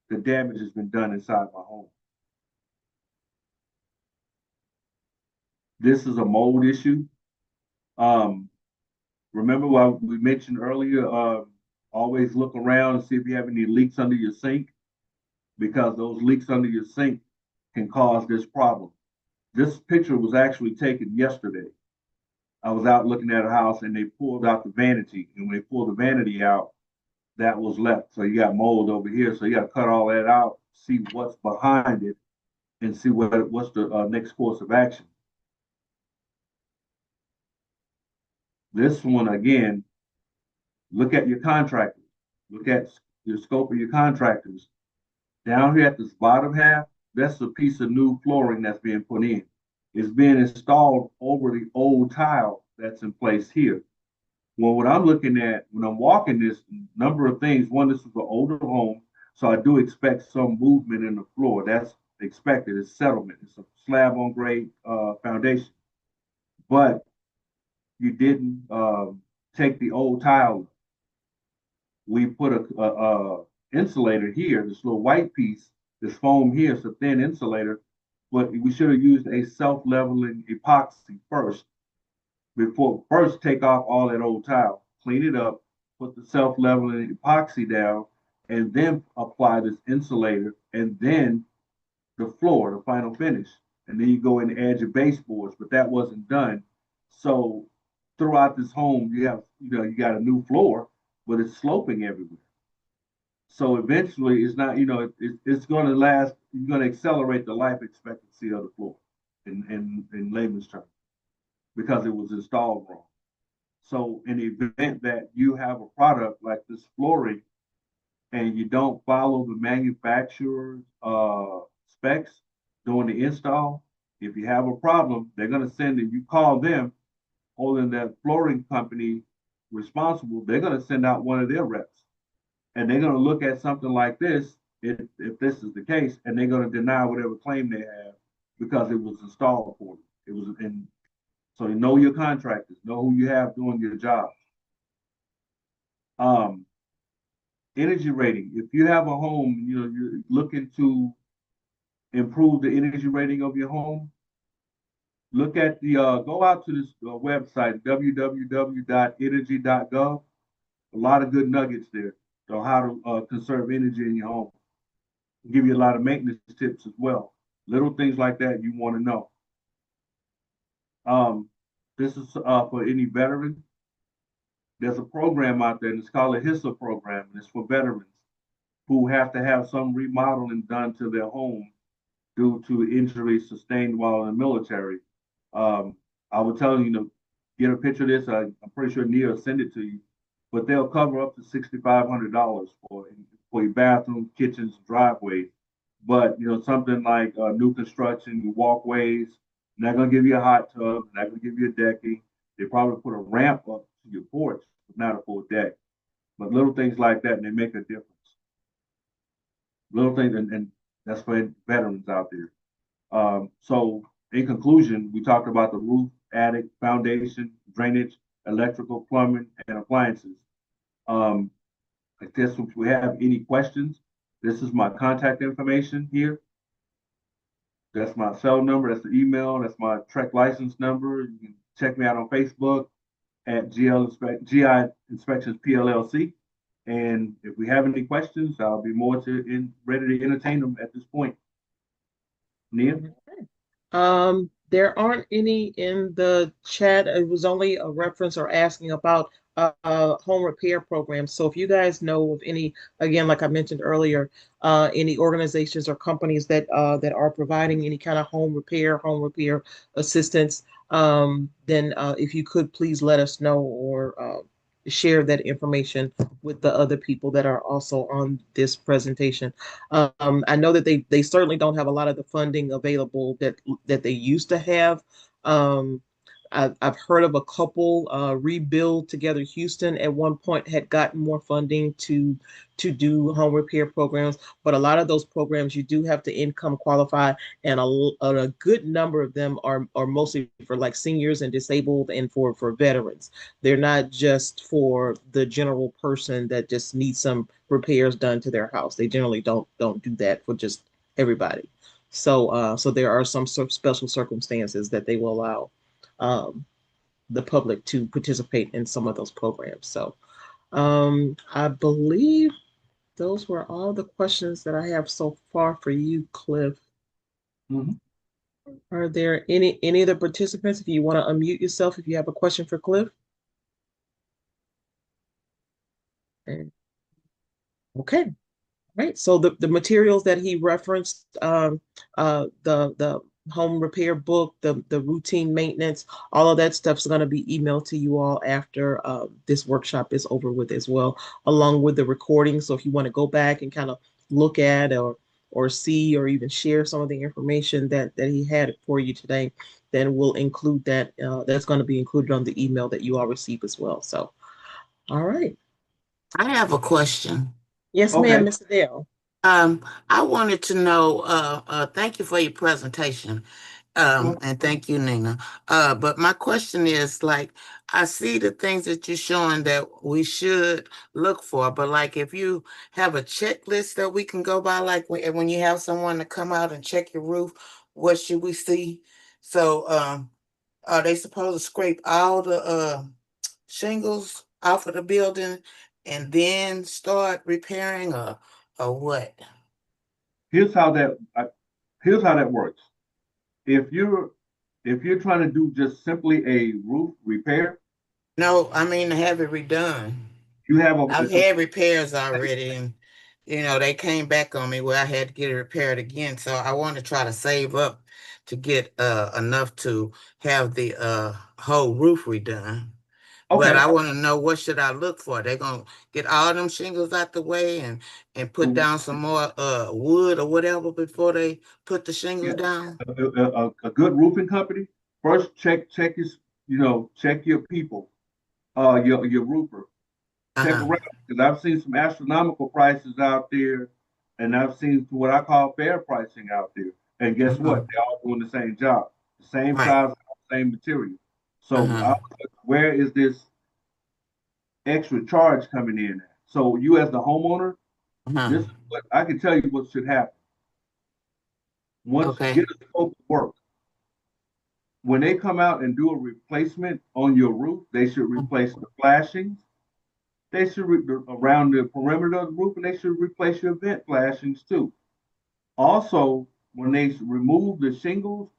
the damage has been done inside my home. This is a mold issue. Remember what we mentioned earlier, always look around and see if you have any leaks under your sink, because those leaks under your sink can cause this problem. This picture was actually taken yesterday. I was out looking at a house and they pulled out the vanity, and when they pulled the vanity out, that was left. So you got mold over here. So you got to cut all that out, see what's behind it, and see what's the next course of action. This one, again, look at your contractors. Look at your scope of your contractors. Down here at this bottom half, that's a piece of new flooring that's being put in. It's being installed over the old tile that's in place here. Well, what I'm looking at when I'm walking this number of things, one, this is an older home, so I do expect some movement in the floor. That's expected. It's settlement. It's a slab on grade foundation. But you didn't take the old tile. We put a insulator here, this little white piece, this foam here, it's a thin insulator, but we should have used a self-leveling epoxy first. First take off all that old tile, clean it up, put the self-leveling epoxy down, and then apply this insulator, and then the floor, the final finish. And then you go in and add your baseboards, but that wasn't done. So throughout this home, you got a new floor, but it's sloping everywhere. So eventually, it's not, it's going to last. You're going to accelerate the life expectancy of the floor, in layman's terms, because it was installed wrong. So in the event that you have a product like this flooring and you don't follow the manufacturer's specs during the install, if you have a problem, they're going to send it. You call them, holding that flooring company responsible. They're going to send out one of their reps, and they're going to look at something like this, if this is the case, and they're going to deny whatever claim they have because it was installed for them. It was in. So you know your contractors, know who you have doing your job. Energy rating. If you have a home, you're looking to improve the energy rating of your home, look at go out to this website, www.energy.gov. A lot of good nuggets there on how to conserve energy in your home. Give you a lot of maintenance tips as well. Little things like that you want to know. This is for any veteran. There's a program out there, and it's called a HISA program, and it's for veterans who have to have some remodeling done to their home due to injuries sustained while in the military. I would tell you to get a picture of this. I'm pretty sure Nia will send it to you, but they'll cover up to $6,500 for your bathroom, kitchens, driveways. But something like new construction, walkways, not gonna give you a hot tub, not gonna give you a decking. They probably put a ramp up to your porch, but not a full deck. But little things like that, and they make a difference. Little things, and that's for veterans out there. So in conclusion, we talked about the roof, attic, foundation, drainage, electrical, plumbing, and appliances. I guess if we have any questions, this is my contact information here. That's my cell number, that's the email, that's my Trek license number. You can check me out on Facebook at GI Inspections PLLC. And if we have any questions, I'll be ready to entertain them at this point. Nia? There aren't any in the chat. It was only a reference or asking about home repair programs. So if you guys know of any, again, like I mentioned earlier, any organizations or companies that are providing any kind of home repair assistance, then if you could please let us know or share that information with the other people that are also on this presentation. I know that they certainly don't have a lot of the funding available that they used to have. I've heard of a couple. Rebuild Together Houston at one point had gotten more funding to do home repair programs, but a lot of those programs you do have to income qualify, and a good number of them are mostly for like seniors and disabled and for veterans. They're not just for the general person that just needs some repairs done to their house. They generally don't do that for just everybody. So there are some sort of special circumstances that they will allow the public to participate in some of those programs. So I believe those were all the questions that I have so far for you, Cliff. Mm-hmm. Are there any of the participants, if you want to unmute yourself, if you have a question for Cliff? Okay. Right. So the materials that he referenced, the home repair book, the routine maintenance, all of that stuff is going to be emailed to you all after this workshop is over with as well, along with the recording. So if you want to go back and kind of look at or see or even share some of the information that he had for you today, then we'll include that. That's going to be included on the email that you all receive as well. So, all right. I have a question. Yes, ma'am, Mr. Dale. I wanted to know, thank you for your presentation. And thank you, Nina. But my question is, like, I see the things that you're showing that we should look for, but like if you have a checklist that we can go by, like when you have someone to come out and check your roof, what should we see? So are they supposed to scrape all the shingles off of the building and then start repairing or what? Here's how that works. If you're trying to do just simply a roof repair, No, I mean to have it redone. you have I've had repairs already, and they came back on me where I had to get it repaired again. So I want to try to save up to get enough to have the whole roof redone. But okay. I want to know, what should I look for? They're gonna get all them shingles out the way and put down some more wood or whatever before they put the shingles Yeah. down. A good roofing company, first check your people, your roofer. Check Uh-huh. around, because I've seen some astronomical prices out there, and I've seen what I call fair pricing out there. And guess what? They're all doing the same job, the same Right. size, same material. So Uh-huh. where is this extra charge coming in at? So you as the homeowner, Uh-huh. this is what I can tell you what should happen. Once Okay. get a scope of work. When they come out and do a replacement on your roof, they should replace the flashings. They should around the perimeter of the roof, and they should replace your vent flashings too. Also, when they remove the shingles,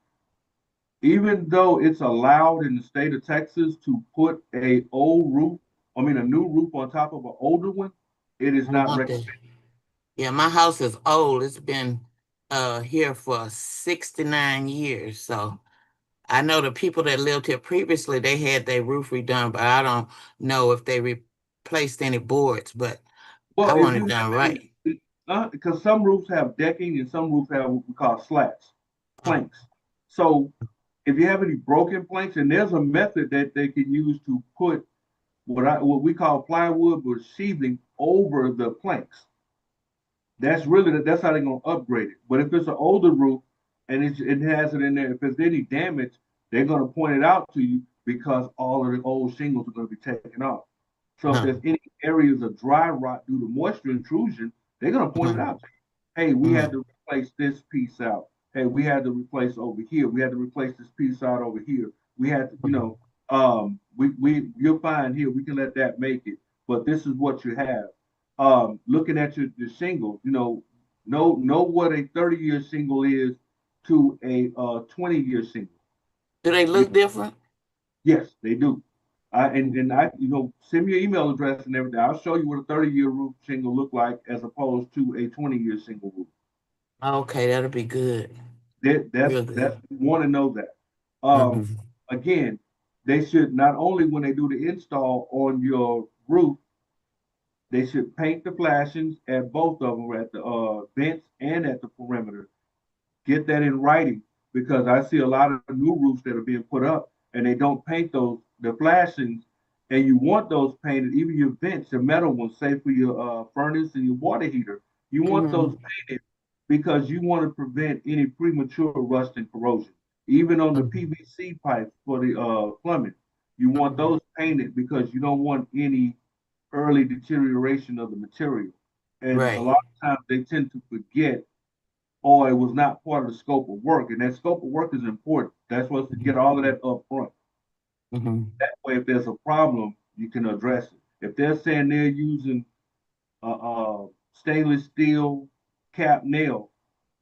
even though it's allowed in the state of Texas to put a new roof on top of an older one, it is I not want recommended. that. Yeah, my house is old. It's been here for 69 years. So I know the people that lived here previously, they had their roof redone, but I don't know if they replaced any boards, but I Well, if want it you done have right. because some roofs have decking and some roofs have what we call slats, planks. So if you have any broken planks, and there's a method that they can use to put what we call plywood with sheathing over the planks. That's how they're gonna upgrade it. But if it's an older roof and it has it in there, if there's any damage, they're gonna point it out to you because all of the old shingles are gonna be taken off. So if Uh-huh. there's any areas of dry rot due to moisture intrusion, they're gonna point it Uh-huh. out to you. Hey, we had Uh-huh. to replace this piece out. Hey, we had to replace over here. We had to replace this piece out over here. We had to, you're fine here. We can let that make it. But this is what you have. Looking at your shingles, know what a 30-year shingle is to a 20-year shingle. Do they look different? Yes, they do. Send me your email address and everything. I'll show you what a 30-year roof shingle look like as opposed to a 20-year shingle roof. Okay, that'll be good. That's Real good. you want to know that. Hmm. Again, they should not only when they do the install on your roof, they should paint the flashings at both of them, at the vents and at the perimeter. Get that in writing, because I see a lot of new roofs that are being put up and they don't paint the flashings, and you want those painted, even your vents, your metal ones, say for your furnace and your water heater. You want those painted because you want to prevent any premature rust and corrosion. Even on the PVC pipes for the plumbing, you want those painted because you don't want any early deterioration of the material. And a Right. lot of times they tend to forget, or it was not part of the scope of work. And that scope of work is important. That's what's to get all of that up front. Mm-hmm. That way, if there's a problem, you can address it. If they're saying they're using a stainless steel cap nail,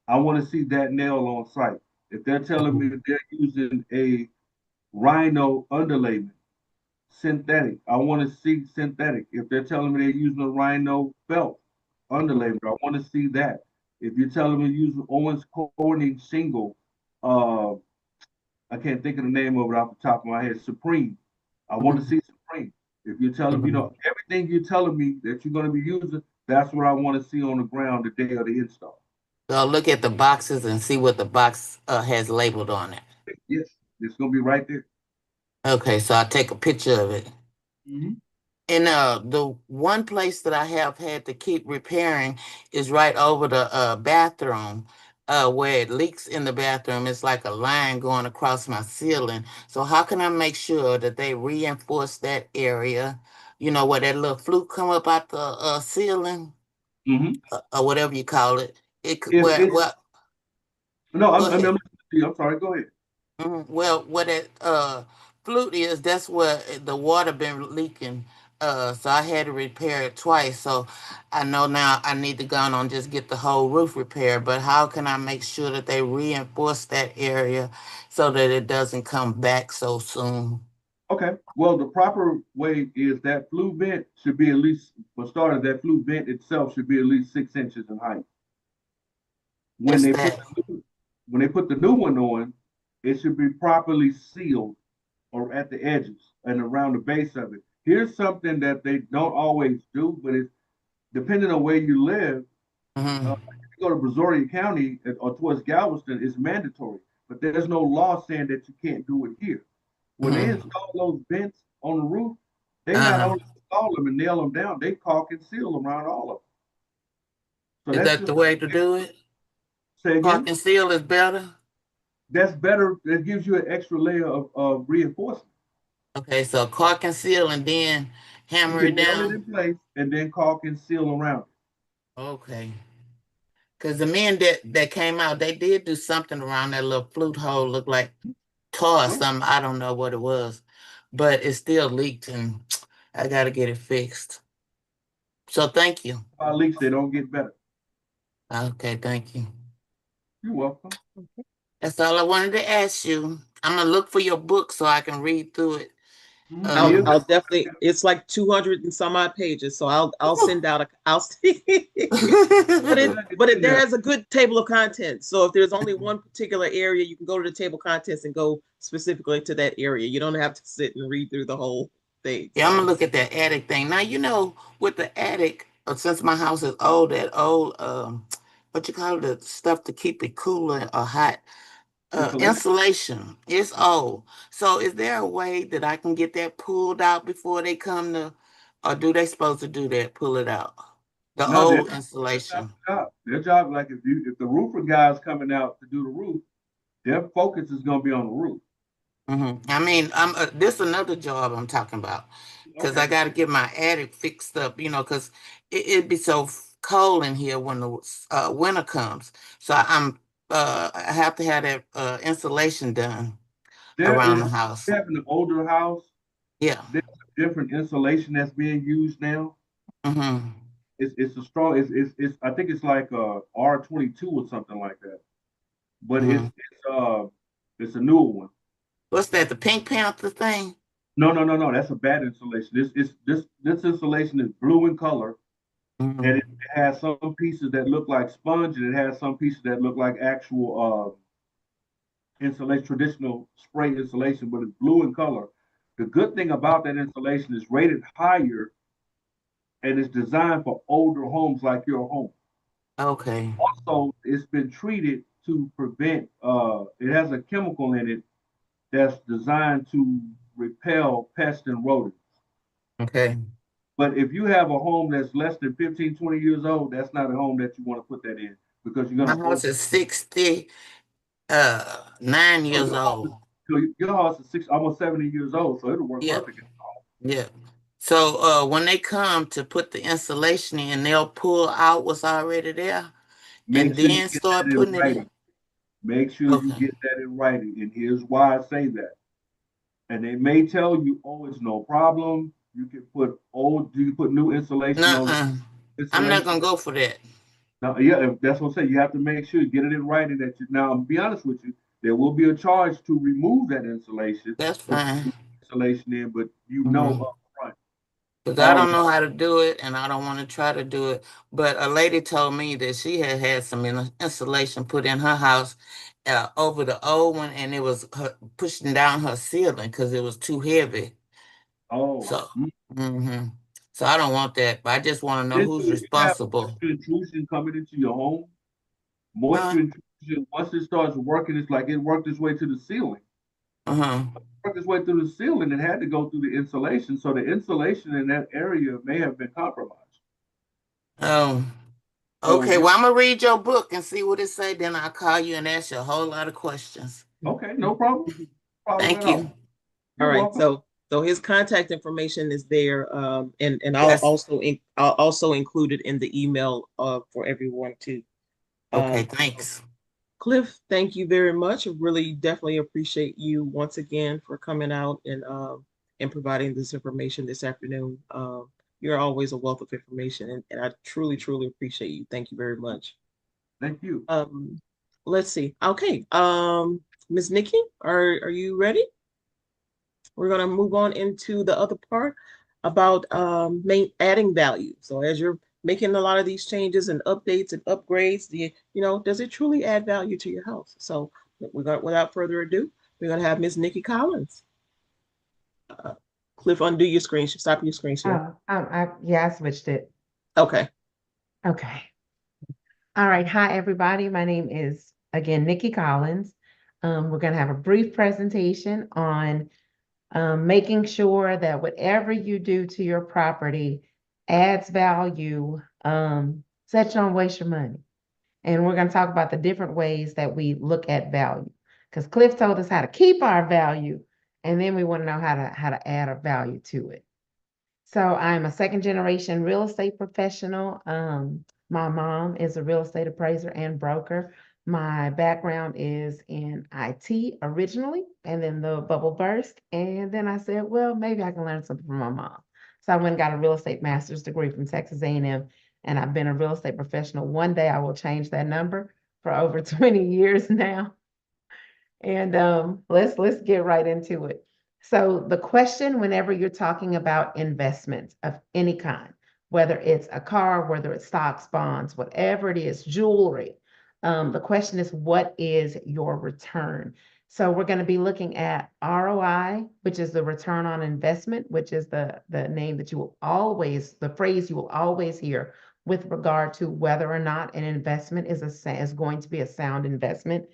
I want to see that nail on site. If they're telling me that they're using a Rhino underlayment, synthetic, I want to see synthetic. If they're telling me they're using a Rhino felt underlayment, I want to see that. If you're telling me using Owens Corning shingle, uh, I can't think of the name of it off the top of my head, Supreme. I want to see Supreme. If you're telling me, everything you're telling me that you're going to be using, that's what I want to see on the ground the day of the install. So I'll look at the boxes and see what the box has labeled on it. Yes, it's going to be right there. Okay, so I'll take a picture of it. Mm-hmm. And the one place that I have had to keep repairing is right over the bathroom, where it leaks in the bathroom. It's like a line going across my ceiling. So how can I make sure that they reinforce that area? Where that little flute come up out the ceiling, Mm-hmm. or whatever you call it. If Well, it's no, go I'm ahead. listening to you. I'm sorry. Go ahead. Well, where that flute is, that's where the water been leaking So I had to repair it twice. So I know now I need to go on and just get the whole roof repaired. But how can I make sure that they reinforce that area so that it doesn't come back so soon? Okay, well, the proper way is that flue vent should be at least, for starters, that flue vent itself should be at least 6 inches in height. When It's they that. when they put the new one on, it should be properly sealed or at the edges and around the base of it. Here's something that they don't always do, but it's depending on where you live. Mhm. If you go to Brazoria County or towards Galveston, it's mandatory, but there's no law saying that you can't do it here. When they Mhm. install those vents on the roof, they not Uh-huh. only install them and nail them down, they caulk and seal them around all of them. So Is that's that just the way to do it? say Caulk again. and seal is better? That's better. That gives you an extra layer of reinforcement. Okay, so caulk and seal and then You hammer can it nail it in down? place and then caulk and seal around it. Okay. Because the men that came out, they did do something around that little flute hole, looked like tar or Well, something. I don't know what it was, but it still leaked and I got to get it fixed. So thank you. by leaks, they don't get better. Okay, thank you. You're welcome. That's all I wanted to ask you. I'm going to look for your book so I can read through it. Mhm. Here's I'll the- definitely, it's like 200 and some odd pages. So I'll send out a, I'll there has a good table of contents. So if there's only one particular area, you can go to the table of contents and go specifically to that area. You don't have to sit and read through the whole thing. Yeah, I'm So gonna look at that attic thing. Now, with the attic, since my house is old, that old what you call it, the stuff to keep it cooler or hot, insulation. insulation is old. So is there a way that I can get that pulled out before they come to, or do they supposed to do that, pull it out? The No, old that's not insulation. their job. Their job, like if the roofer guy is coming out to do the roof, their focus is going to be on the roof. I mean, I'm this another job I'm talking about because I Okay. got to get my attic fixed up, because it'd be so cold in here when the winter comes. So I have to have that insulation done There around is, the house. having an older house, Yeah. there's a different insulation that's being used now. hmm It's a strong, I think it's like a R22 or something like that. But hmm it's a newer one. What's that? The Pink Panther thing? No. That's a bad insulation. This insulation is blue in color, hmm and it has some pieces that look like sponge, and it has some pieces that look like actual insulation, traditional spray insulation, but it's blue in color. The good thing about that insulation is rated higher, and it's designed for older homes like your home. Okay. Also, it's been treated to prevent. It has a chemical in it that's designed to repel pests and rodents. Okay. But if you have a home that's less than 15, 20 years old, that's not a home that you want to put that in because you're My going house to. is 69 years old. Your house is almost 70 years old, so it'll work Yeah. perfect. Yeah. So when they come to put the insulation in, they'll pull out what's already there and Make sure you then get that start in putting it in. writing. Make sure you Okay. get that in writing. And here's why I say that. And they may tell you, oh, it's no problem. You can put new insulation on Nuh-uh. I'm not insulation. gonna go for that. Now, yeah, that's what I'm saying. You have to make sure you get it in writing that you now, I'll be honest with you, there will be a charge to remove that insulation, That's but fine. insulation in, but Mm-hmm. up front. Because I Um, don't know how to do it and I don't want to try to do it. But a lady told me that she had had some insulation put in her house over the old one and it was pushing down her ceiling because it was too heavy. oh, So, hmm so I don't want that. But I just want to know if who's you have responsible. moisture intrusion coming into your home, Huh? moisture intrusion, once it starts working, it's like it worked its way to the ceiling. Uh-huh. Worked its way through the ceiling and had to go through the insulation. So the insulation in that area may have been compromised. Oh, So okay. Well, I'm gonna read your book and see what it say. Then I'll call you and ask you a whole lot of questions. okay, no problem. Problem at Thank all. you. all You're right. welcome. So his contact information is there, and Yes. I'll also include it in the email for everyone too. Okay. Thanks. Cliff, thank you very much. I really definitely appreciate you once again for coming out and in providing this information this afternoon. You're always a wealth of information, and I truly, truly appreciate you. Thank you very much. Thank you. Let's see. Okay. Ms. Nikki, are you ready? We're gonna move on into the other part about adding value. So as you're making a lot of these changes and updates and upgrades, does it truly add value to your house? So without further ado, we're gonna have Ms. Nikki Collins. Cliff, undo your screen. Stop your screen share. Yeah, I switched it. Okay. Okay. All right. Hi, everybody. My name is, again, Nikki Collins. We're going to have a brief presentation on making sure that whatever you do to your property adds value, so that you don't waste your money. And we're going to talk about the different ways that we look at value. Because Cliff told us how to keep our value, and then we want to know how to add a value to it. So I'm a second generation real estate professional. My mom is a real estate appraiser and broker. My background is in IT originally, and then the bubble burst. And then I said, well, maybe I can learn something from my mom. So I went and got a real estate master's degree from Texas A&M, and I've been a real estate professional. One day I will change that number for over 20 years now. And let's get right into it. So the question, whenever you're talking about investments of any kind, whether it's a car, whether it's stocks, bonds, whatever it is, jewelry, the question is, what is your return? So we're going to be looking at ROI, which is the return on investment, which is the name that you will always, the phrase you will always hear with regard to whether or not an investment is going to be a sound investment.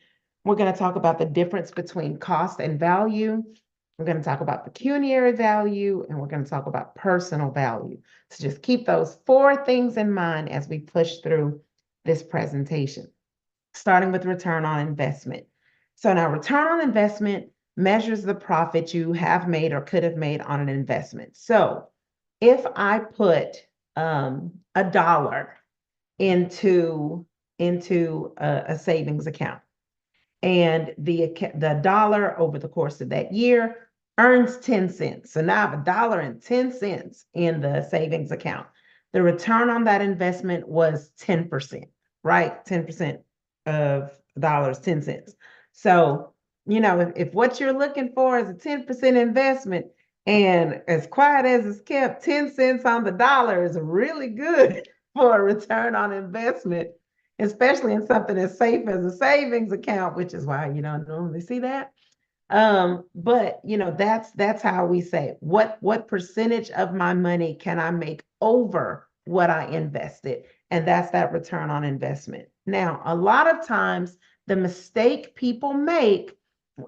We're going to talk about the difference between cost and value. We're going to talk about pecuniary value, and we're going to talk about personal value. So just keep those 4 things in mind as we push through this presentation, starting with return on investment. So now return on investment measures the profit you have made or could have made on an investment. So if I put $1 into a savings account, and the dollar over the course of that year earns 10 cents. So now I have $1.10 in the savings account. The return on that investment was 10%, right? 10% of dollars, 10 cents. So, if what you're looking for is a 10% investment, and as quiet as it's kept, 10 cents on the dollar is really good for a return on investment, especially in something as safe as a savings account, which is why you don't normally see that. But that's how we say, what percentage of my money can I make over what I invested? And that's that return on investment. Now, a lot of times the mistake people make,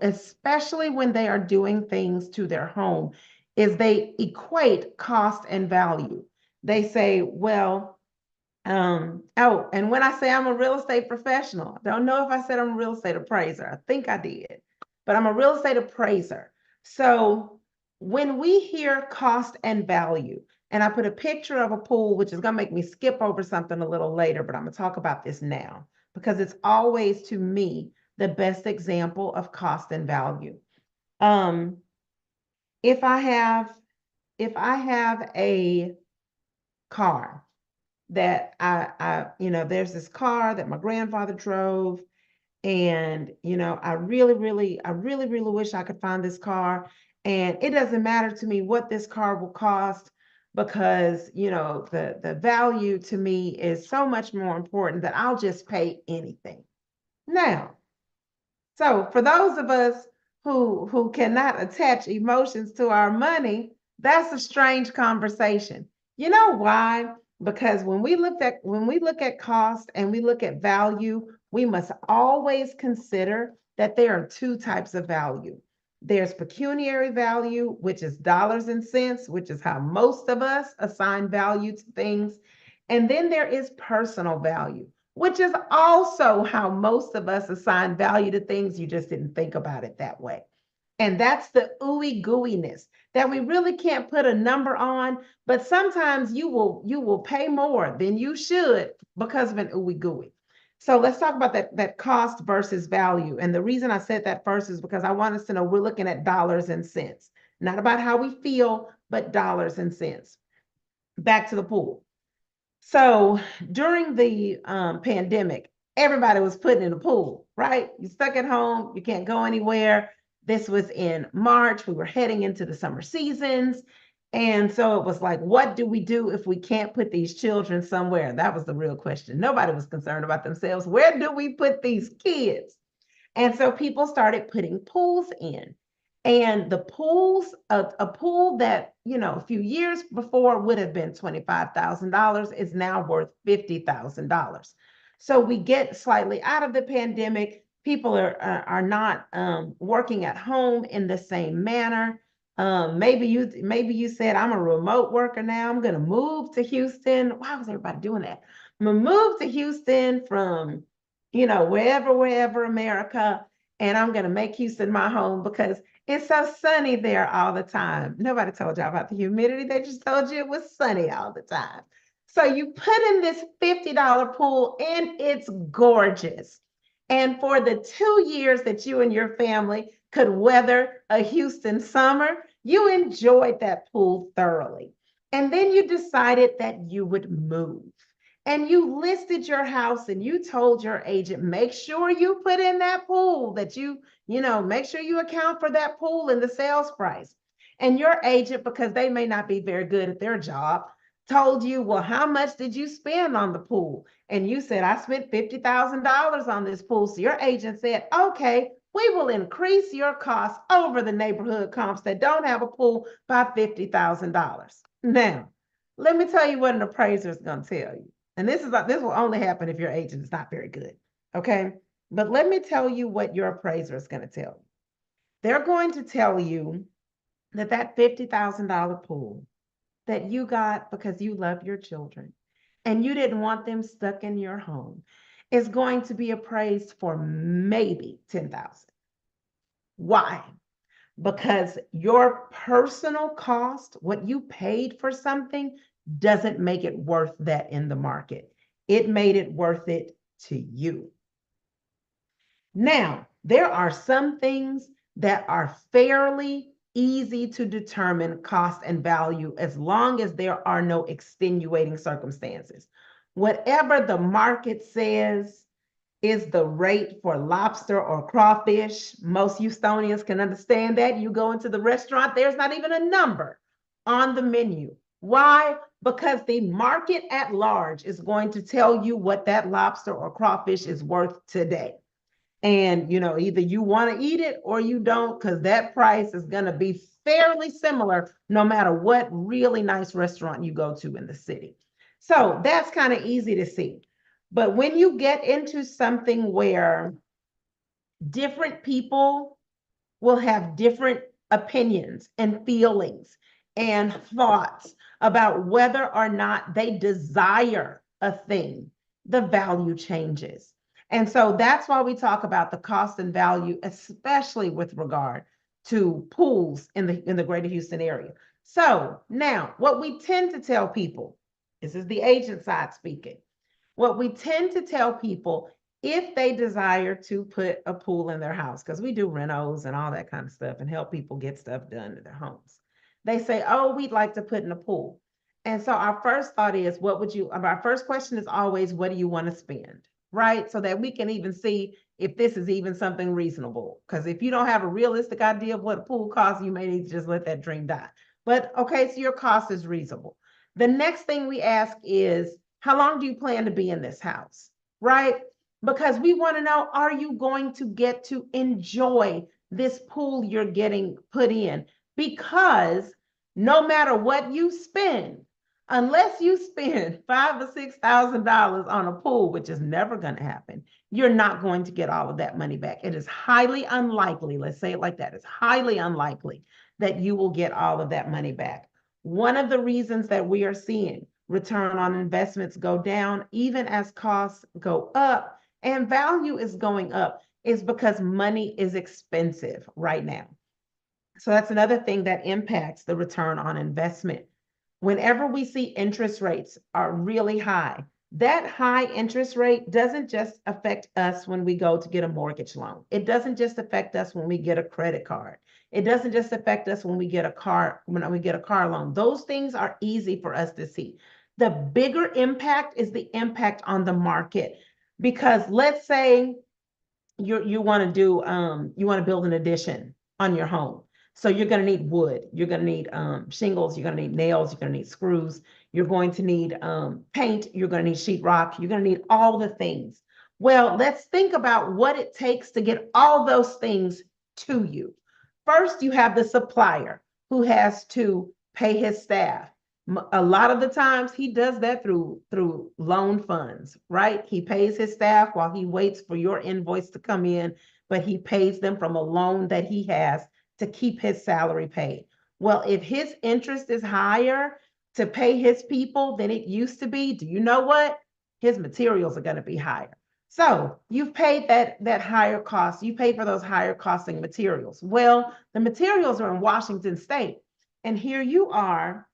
especially when they are doing things to their home, is they equate cost and value. They say, well, oh, and when I say I'm a real estate professional, I don't know if I said I'm a real estate appraiser. I think I did, but I'm a real estate appraiser. So when we hear cost and value, and I put a picture of a pool, which is going to make me skip over something a little later, but I'm going to talk about this now because it's always, to me, the best example of cost and value. If I have a car that there's this car that my grandfather drove, and I really wish I could find this car, and it doesn't matter to me what this car will cost, because the value to me is so much more important that I'll just pay anything. Now, so for those of us who cannot attach emotions to our money, that's a strange conversation. You know why? Because when we look at cost and we look at value, we must always consider that there are 2 types of value. There's pecuniary value, which is dollars and cents, which is how most of us assign value to things. And then there is personal value, which is also how most of us assign value to things. You just didn't think about it that way. And that's the ooey gooeyness that we really can't put a number on, but sometimes you will pay more than you should because of an ooey gooey. So let's talk about that cost versus value. And the reason I said that first is because I want us to know we're looking at dollars and cents. not about how we feel, but dollars and cents. Back to the pool. So during the pandemic, everybody was putting in the pool, right? You stuck at home, you can't go anywhere. This was in March. We were heading into the summer seasons. And so it was like, what do we do if we can't put these children somewhere? That was the real question. Nobody was concerned about themselves. Where do we put these kids? And so people started putting pools in. And the pools, a pool that, you know, a few years before would have been $25,000 is now worth $50,000. So we get slightly out of the pandemic. People are not working at home in the same manner. Maybe you said, I'm a remote worker now. I'm going to move to Houston. Why was everybody doing that? I'm going to move to Houston from, you know, wherever America, and I'm going to make Houston my home because it's so sunny there all the time. Nobody told y'all about the humidity. They just told you it was sunny all the time. So you put in this $50 pool and it's gorgeous. And for the 2 years that you and your family could weather a Houston summer, you enjoyed that pool thoroughly. And then you decided that you would move. And you listed your house and you told your agent, make sure you put in that pool, that you know, make sure you account for that pool in the sales price. And your agent, because they may not be very good at their job, told you, well, how much did you spend on the pool? And you said, I spent $50,000 on this pool. So your agent said, okay, we will increase your costs over the neighborhood comps that don't have a pool by $50,000. Now, let me tell you what an appraiser is going to tell you. And this will only happen if your agent is not very good, okay? But let me tell you what your appraiser is going to tell you. They're going to tell you that that $50,000 pool that you got because you love your children and you didn't want them stuck in your home is going to be appraised for maybe $10,000. Why? Because your personal cost, what you paid for something, doesn't make it worth that in the market. It made it worth it to you. Now, there are some things that are fairly easy to determine cost and value as long as there are no extenuating circumstances. Whatever the market says is the rate for lobster or crawfish. Most Houstonians can understand that. You go into the restaurant, there's not even a number on the menu. Why? Because the market at large is going to tell you what that lobster or crawfish is worth today. And, you know, either you want to eat it or you don't, because that price is going to be fairly similar no matter what really nice restaurant you go to in the city. So that's kind of easy to see. But when you get into something where different people will have different opinions and feelings and thoughts about whether or not they desire a thing, the value changes. And so that's why we talk about the cost and value, especially with regard to pools in the greater Houston area. So now what we tend to tell people, this is the agent side speaking, what we tend to tell people if they desire to put a pool in their house, because we do renos and all that kind of stuff and help people get stuff done to their homes. They say, oh, we'd like to put in a pool. And so our first thought is, our first question is always, what do you want to spend? Right? So that we can even see if this is even something reasonable. Because if you don't have a realistic idea of what a pool costs, you may need to just let that dream die. But okay, so your cost is reasonable. The next thing we ask is, how long do you plan to be in this house? Right? Because we want to know, are you going to get to enjoy this pool you're getting put in? Because no matter what you spend, unless you spend $5,000 or $6,000 on a pool, which is never going to happen, you're not going to get all of that money back. It is highly unlikely, let's say it like that, it's highly unlikely that you will get all of that money back. One of the reasons that we are seeing return on investments go down, even as costs go up and value is going up, is because money is expensive right now. So that's another thing that impacts the return on investment. Whenever we see interest rates are really high, That high interest rate doesn't just affect us when we go to get a mortgage loan. It doesn't just affect us when we get a credit card. It doesn't just affect us when we get a car loan. Those things are easy for us to see. The bigger impact is the impact on the market. Because let's say you want to build an addition on your home. So you're going to need wood, you're going to need shingles, you're going to need nails, you're going to need screws, you're going to need paint, you're going to need sheetrock, you're going to need all the things. Well, let's think about what it takes to get all those things to you. First, you have the supplier who has to pay his staff. A lot of the times he does that through loan funds, right? He pays his staff while he waits for your invoice to come in, but he pays them from a loan that he has to keep his salary paid. Well, if his interest is higher to pay his people than it used to be, do you know what? His materials are going to be higher. So you've paid that higher cost. You pay for those higher costing materials. Well, the materials are in Washington State, and here you are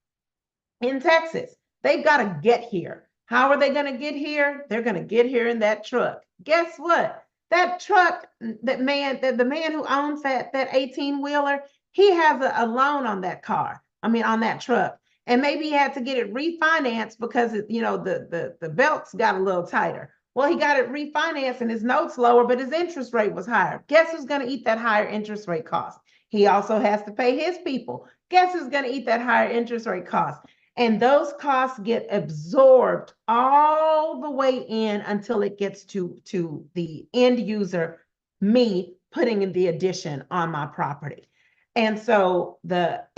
in Texas. They've got to get here. How are they going to get here? They're going to get here in that truck. Guess what? That truck, the man who owns that 18-wheeler, he has a loan on that car. I mean, on that truck. And maybe he had to get it refinanced because the belts got a little tighter. Well, he got it refinanced and his note's lower, but his interest rate was higher. Guess who's going to eat that higher interest rate cost? He also has to pay his people. Guess who's going to eat that higher interest rate cost? And those costs get absorbed all the way in until it gets to the end user, me putting in the addition on my property. And so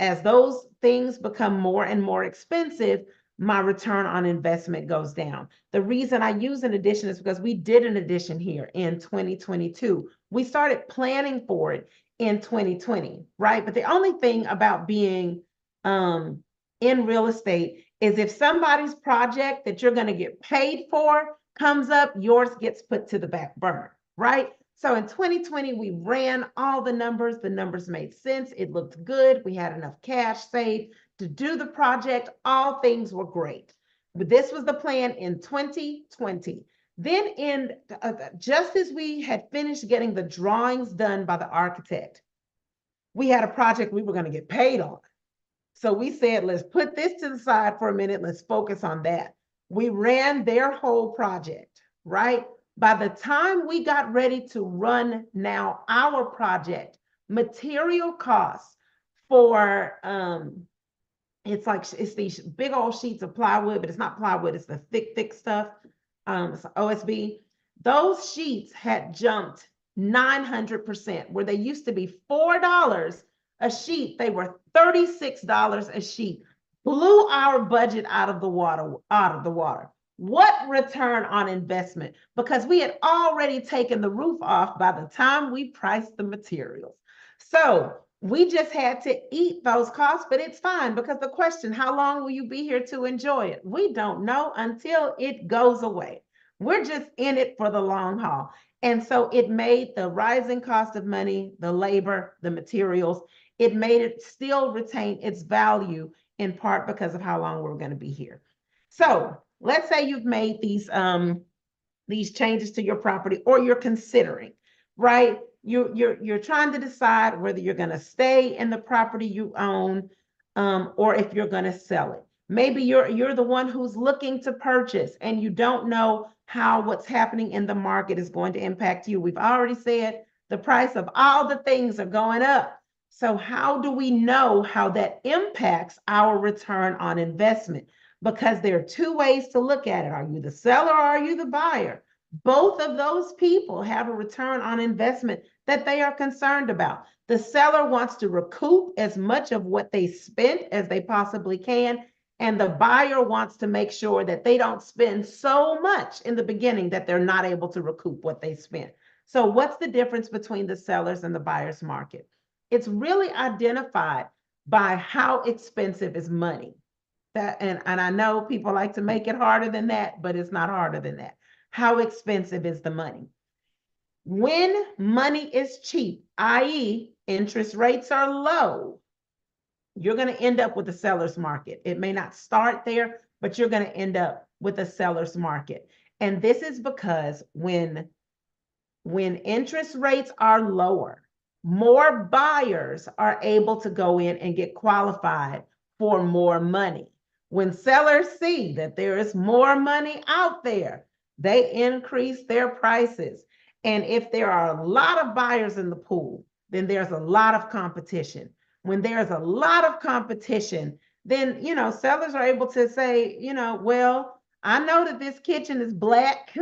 as those things become more and more expensive, my return on investment goes down. The reason I use an addition is because we did an addition here in 2022. We started planning for it in 2020, right? But the only thing about being in real estate is if somebody's project that you're going to get paid for comes up, yours gets put to the back burner, right? So in 2020, we ran all the numbers. The numbers made sense. It looked good. We had enough cash saved to do the project. All things were great. But this was the plan in 2020. Then just as we had finished getting the drawings done by the architect, we had a project we were going to get paid on. So we said, let's put this to the side for a minute. Let's focus on that. We ran their whole project, right? By the time we got ready to run now our project, material costs for, it's these big old sheets of plywood, but it's not plywood, it's the thick stuff. It's OSB. Those sheets had jumped 900%, where they used to be $4 a sheet, they were $36 a sheet. Blew our budget out of the water. What return on investment? Because we had already taken the roof off by the time we priced the materials. So we just had to eat those costs, but it's fine, because the question, how long will you be here to enjoy it? We don't know until it goes away. We're just in it for the long haul. And so it made the rising cost of money, the labor, the materials, it made it still retain its value, in part because of how long we're going to be here. So let's say you've made these changes to your property, or you're considering, right? You're trying to decide whether you're going to stay in the property you own, or if you're going to sell it. Maybe you're the one who's looking to purchase and you don't know how what's happening in the market is going to impact you. We've already said the price of all the things are going up. So how do we know how that impacts our return on investment? Because there are two ways to look at it. Are you the seller or are you the buyer? Both of those people have a return on investment that they are concerned about. The seller wants to recoup as much of what they spent as they possibly can, and the buyer wants to make sure that they don't spend so much in the beginning that they're not able to recoup what they spent. So what's the difference between the sellers and the buyer's market? It's really identified by how expensive is money. And I know people like to make it harder than that, but it's not harder than that. How expensive is the money? When money is cheap, i.e., interest rates are low, you're going to end up with the seller's market. It may not start there, but you're going to end up with a seller's market. And this is because when interest rates are lower, more buyers are able to go in and get qualified for more money. When sellers see that there is more money out there, they increase their prices. And if there are a lot of buyers in the pool, then there's a lot of competition. When there's a lot of competition, then, you know, sellers are able to say, you know, well, I know that this kitchen is black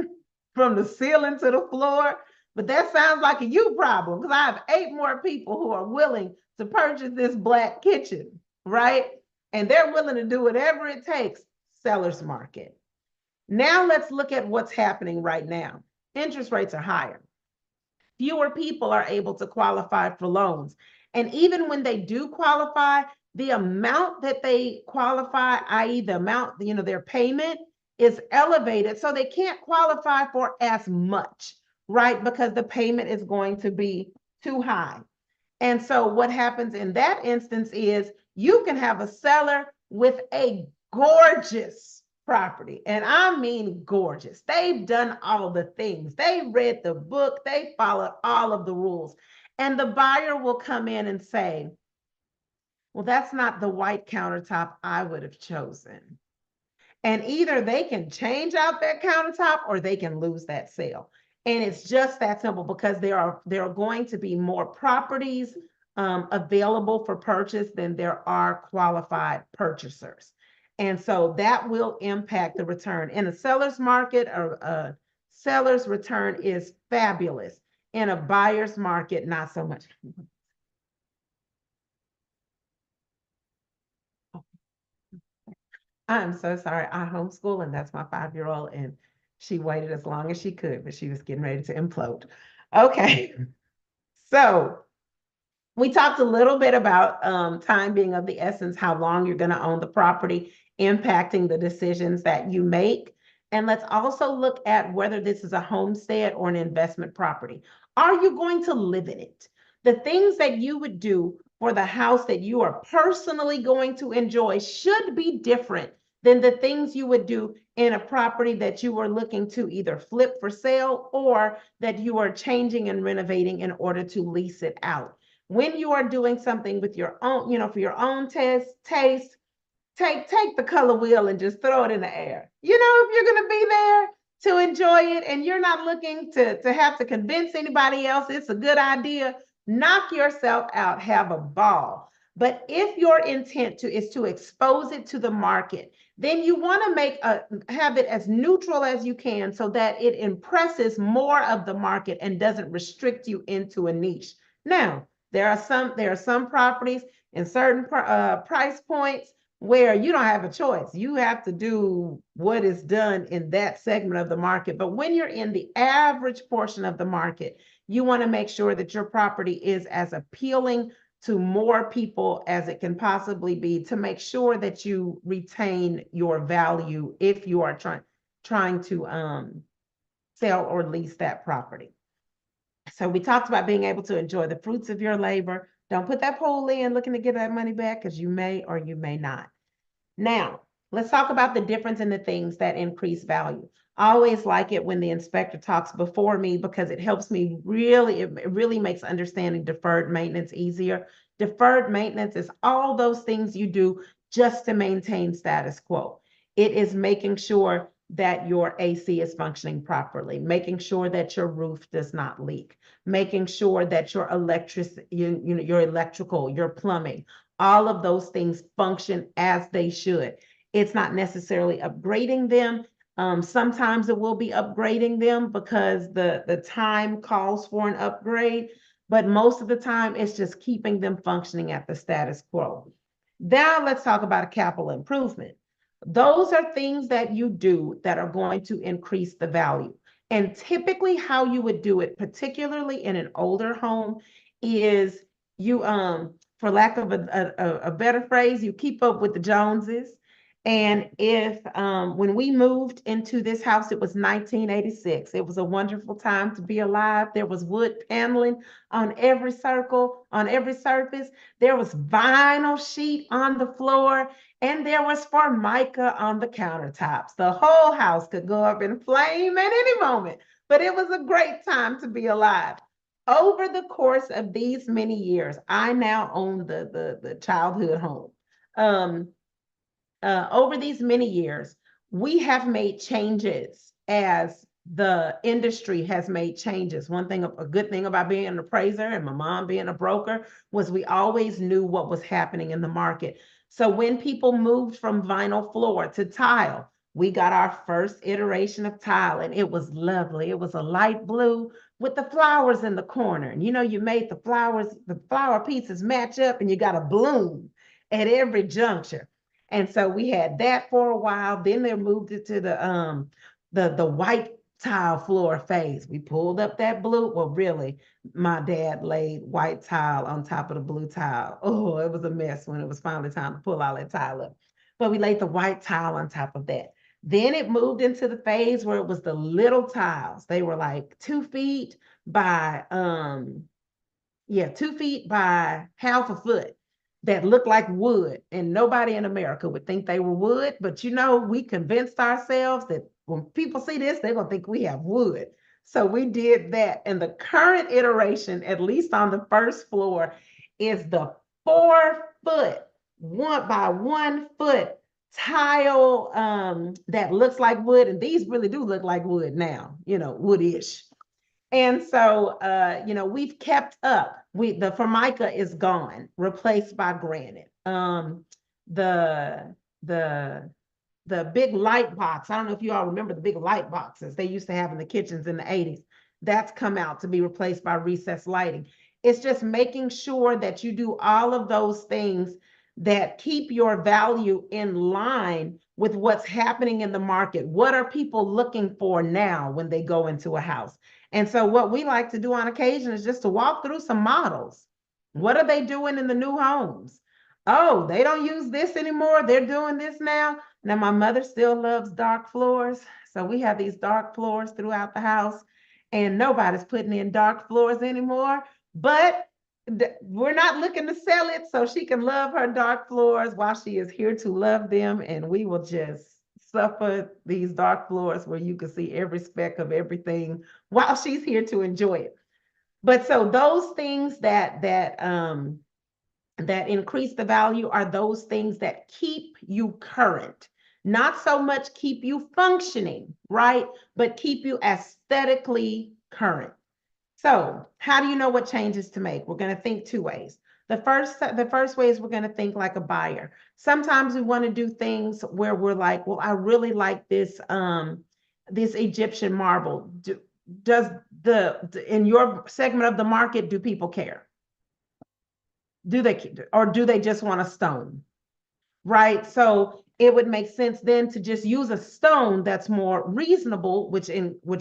from the ceiling to the floor, but that sounds like a you problem because I have 8 more people who are willing to purchase this black kitchen, right? And they're willing to do whatever it takes. Seller's market. Now let's look at what's happening right now. Interest rates are higher. Fewer people are able to qualify for loans. And even when they do qualify, the amount that they qualify, i.e. the amount, you know, their payment is elevated. So they can't qualify for as much, right? Because the payment is going to be too high. And so what happens in that instance is you can have a seller with a gorgeous property. And I mean gorgeous. They've done all the things. They read the book. They followed all of the rules. And the buyer will come in and say, well, that's not the white countertop I would have chosen. And either they can change out that countertop or they can lose that sale. And it's just that simple because there are going to be more properties available for purchase than there are qualified purchasers. And so that will impact the return. In a seller's market, a seller's return is fabulous. In a buyer's market, not so much. I'm so sorry. I homeschool, and that's my 5-year-old, and she waited as long as she could, but she was getting ready to implode. Okay. So we talked a little bit about time being of the essence, how long you're going to own the property, impacting the decisions that you make. And let's also look at whether this is a homestead or an investment property. Are you going to live in it? The things that you would do for the house that you are personally going to enjoy should be different than the things you would do in a property that you are looking to either flip for sale or that you are changing and renovating in order to lease it out. When you are doing something with your own, you know, for your own taste, take the color wheel and just throw it in the air. You know, if you're going to be there to enjoy it and you're not looking to have to convince anybody else it's a good idea, knock yourself out, have a ball. But if your intent is to expose it to the market, then you want to have it as neutral as you can so that it impresses more of the market and doesn't restrict you into a niche. Now, there are some properties in certain price points where you don't have a choice. You have to do what is done in that segment of the market. But when you're in the average portion of the market, you want to make sure that your property is as appealing to more people as it can possibly be to make sure that you retain your value if you are trying to sell or lease that property. So we talked about being able to enjoy the fruits of your labor. Don't put that pool in looking to get that money back because you may or you may not. Now, let's talk about the difference in the things that increase value. I always like it when the inspector talks before me because it helps me it really makes understanding deferred maintenance easier. Deferred maintenance is all those things you do just to maintain status quo. It is making sure that your AC is functioning properly, making sure that your roof does not leak, making sure that your your electrical, your plumbing, all of those things function as they should. It's not necessarily upgrading them. Sometimes it will be upgrading them because the time calls for an upgrade, but most of the time it's just keeping them functioning at the status quo. Now let's talk about a capital improvement. Those are things that you do that are going to increase the value. And typically how you would do it, particularly in an older home, is you, for lack of a better phrase, you keep up with the Joneses And if when we moved into this house, it was 1986. It was a wonderful time to be alive. There was wood paneling on every circle, on every surface. There was vinyl sheet on the floor, and there was Formica on the countertops. The whole house could go up in flame at any moment, but it was a great time to be alive. Over the course of these many years, I now own the childhood home. Over these many years, we have made changes as the industry has made changes. One thing, a good thing about being an appraiser and my mom being a broker was we always knew what was happening in the market. So when people moved from vinyl floor to tile, we got our first iteration of tile and it was lovely. It was a light blue with the flowers in the corner. And you made the flower pieces match up and you got a bloom at every juncture. And so we had that for a while. Then they moved it to the white tile floor phase. We pulled up that blue. Well, really, my dad laid white tile on top of the blue tile. Oh, it was a mess when it was finally time to pull all that tile up. But we laid the white tile on top of that. Then it moved into the phase where it was the little tiles. They were like 2 feet by 2 feet by half a foot that looked like wood, and nobody in America would think they were wood, but we convinced ourselves that when people see this, they're gonna think we have wood. So we did that, and the current iteration, at least on the first floor, is the 4-foot, 1 by 1 foot tile that looks like wood, and these really do look like wood now, woodish. And so, we've kept up. The Formica is gone, replaced by granite. The big light box, I don't know if you all remember the big light boxes they used to have in the kitchens in the 80s. That's come out to be replaced by recessed lighting. It's just making sure that you do all of those things that keep your value in line with what's happening in the market. What are people looking for now when they go into a house? And so what we like to do on occasion is just to walk through some models. What are they doing in the new homes? Oh, they don't use this anymore. They're doing this now. Now, my mother still loves dark floors. So we have these dark floors throughout the house, and nobody's putting in dark floors anymore. But we're not looking to sell it so she can love her dark floors while she is here to love them. And we will just suffer these dark floors where you can see every speck of everything while she's here to enjoy it. But so those things that increase the value are those things that keep you current, not so much keep you functioning, right? But keep you aesthetically current. So how do you know what changes to make? We're going to think 2 ways. The first way is we're going to think like a buyer. Sometimes we want to do things where we're like, well, I really like this Egyptian marble. In your segment of the market, do people care? Do they just want a stone? Right? So it would make sense then to just use a stone that's more reasonable, which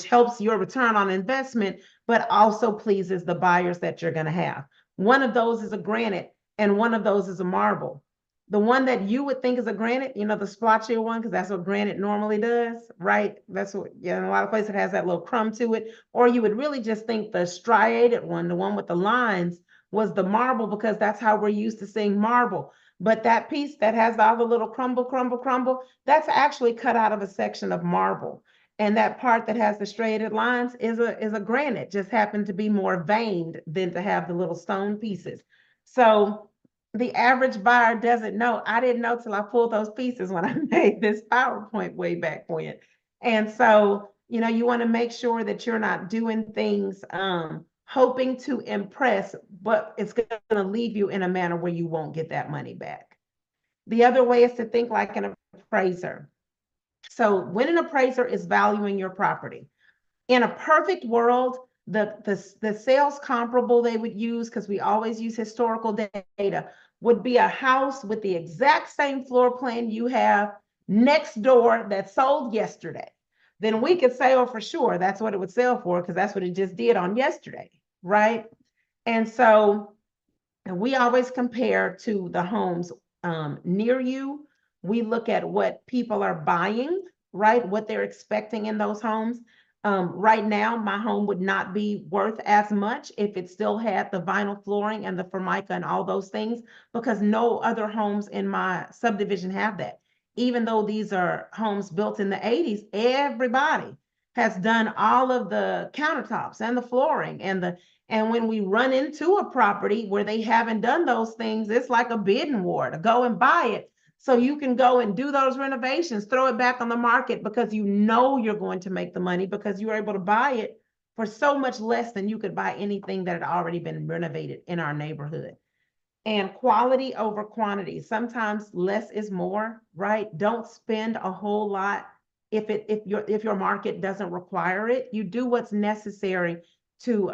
helps your return on investment, but also pleases the buyers that you're going to have. One of those is a granite and one of those is a marble. The one that you would think is a granite, the splotchier one, because that's what granite normally does, right? That's what, in a lot of places it has that little crumb to it. Or you would really just think the striated one, the one with the lines, was the marble, because that's how we're used to seeing marble. But that piece that has all the little crumble, that's actually cut out of a section of marble. And that part that has the striated lines is a granite, just happened to be more veined than to have the little stone pieces. So the average buyer doesn't know. I didn't know till I pulled those pieces when I made this PowerPoint way back when. And so, you want to make sure that you're not doing things hoping to impress, but it's going to leave you in a manner where you won't get that money back. The other way is to think like an appraiser. So when an appraiser is valuing your property, in a perfect world, the sales comparable they would use, because we always use historical data, would be a house with the exact same floor plan you have next door that sold yesterday. Then we could say, oh, for sure, that's what it would sell for, because that's what it just did on yesterday, right? And so we always compare to the homes near you We look at what people are buying, right? What they're expecting in those homes. Right now, my home would not be worth as much if it still had the vinyl flooring and the Formica and all those things, because no other homes in my subdivision have that. Even though these are homes built in the 80s, everybody has done all of the countertops and the flooring and when we run into a property where they haven't done those things, it's like a bidding war to go and buy it. So you can go and do those renovations, throw it back on the market because you know you're going to make the money because you were able to buy it for so much less than you could buy anything that had already been renovated in our neighborhood. And quality over quantity. Sometimes less is more, right? Don't spend a whole lot if your market doesn't require it. You do what's necessary to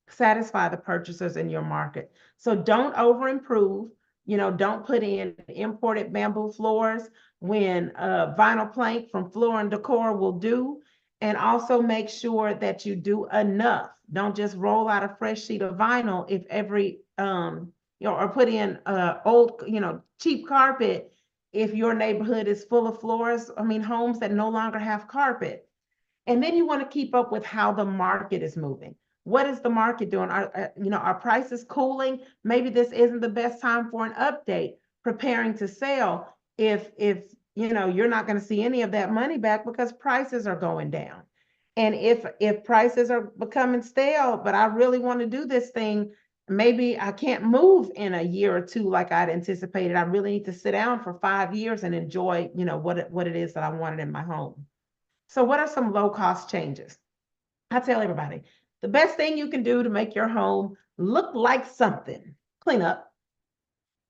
satisfy the purchasers in your market. So don't over improve. Don't put in imported bamboo floors when vinyl plank from Floor and Decor will do. And also make sure that you do enough. Don't just roll out a fresh sheet of vinyl if every or put in old, cheap carpet if your neighborhood is full of homes that no longer have carpet. And then you want to keep up with how the market is moving. What is the market doing? Are prices cooling? Maybe this isn't the best time for an update, preparing to sell if you're not going to see any of that money back because prices are going down. And if prices are becoming stale, but I really want to do this thing, maybe I can't move in a year or two like I'd anticipated. I really need to sit down for 5 years and enjoy, what it is that I wanted in my home. So what are some low cost changes? I tell everybody, the best thing you can do to make your home look like something, clean up,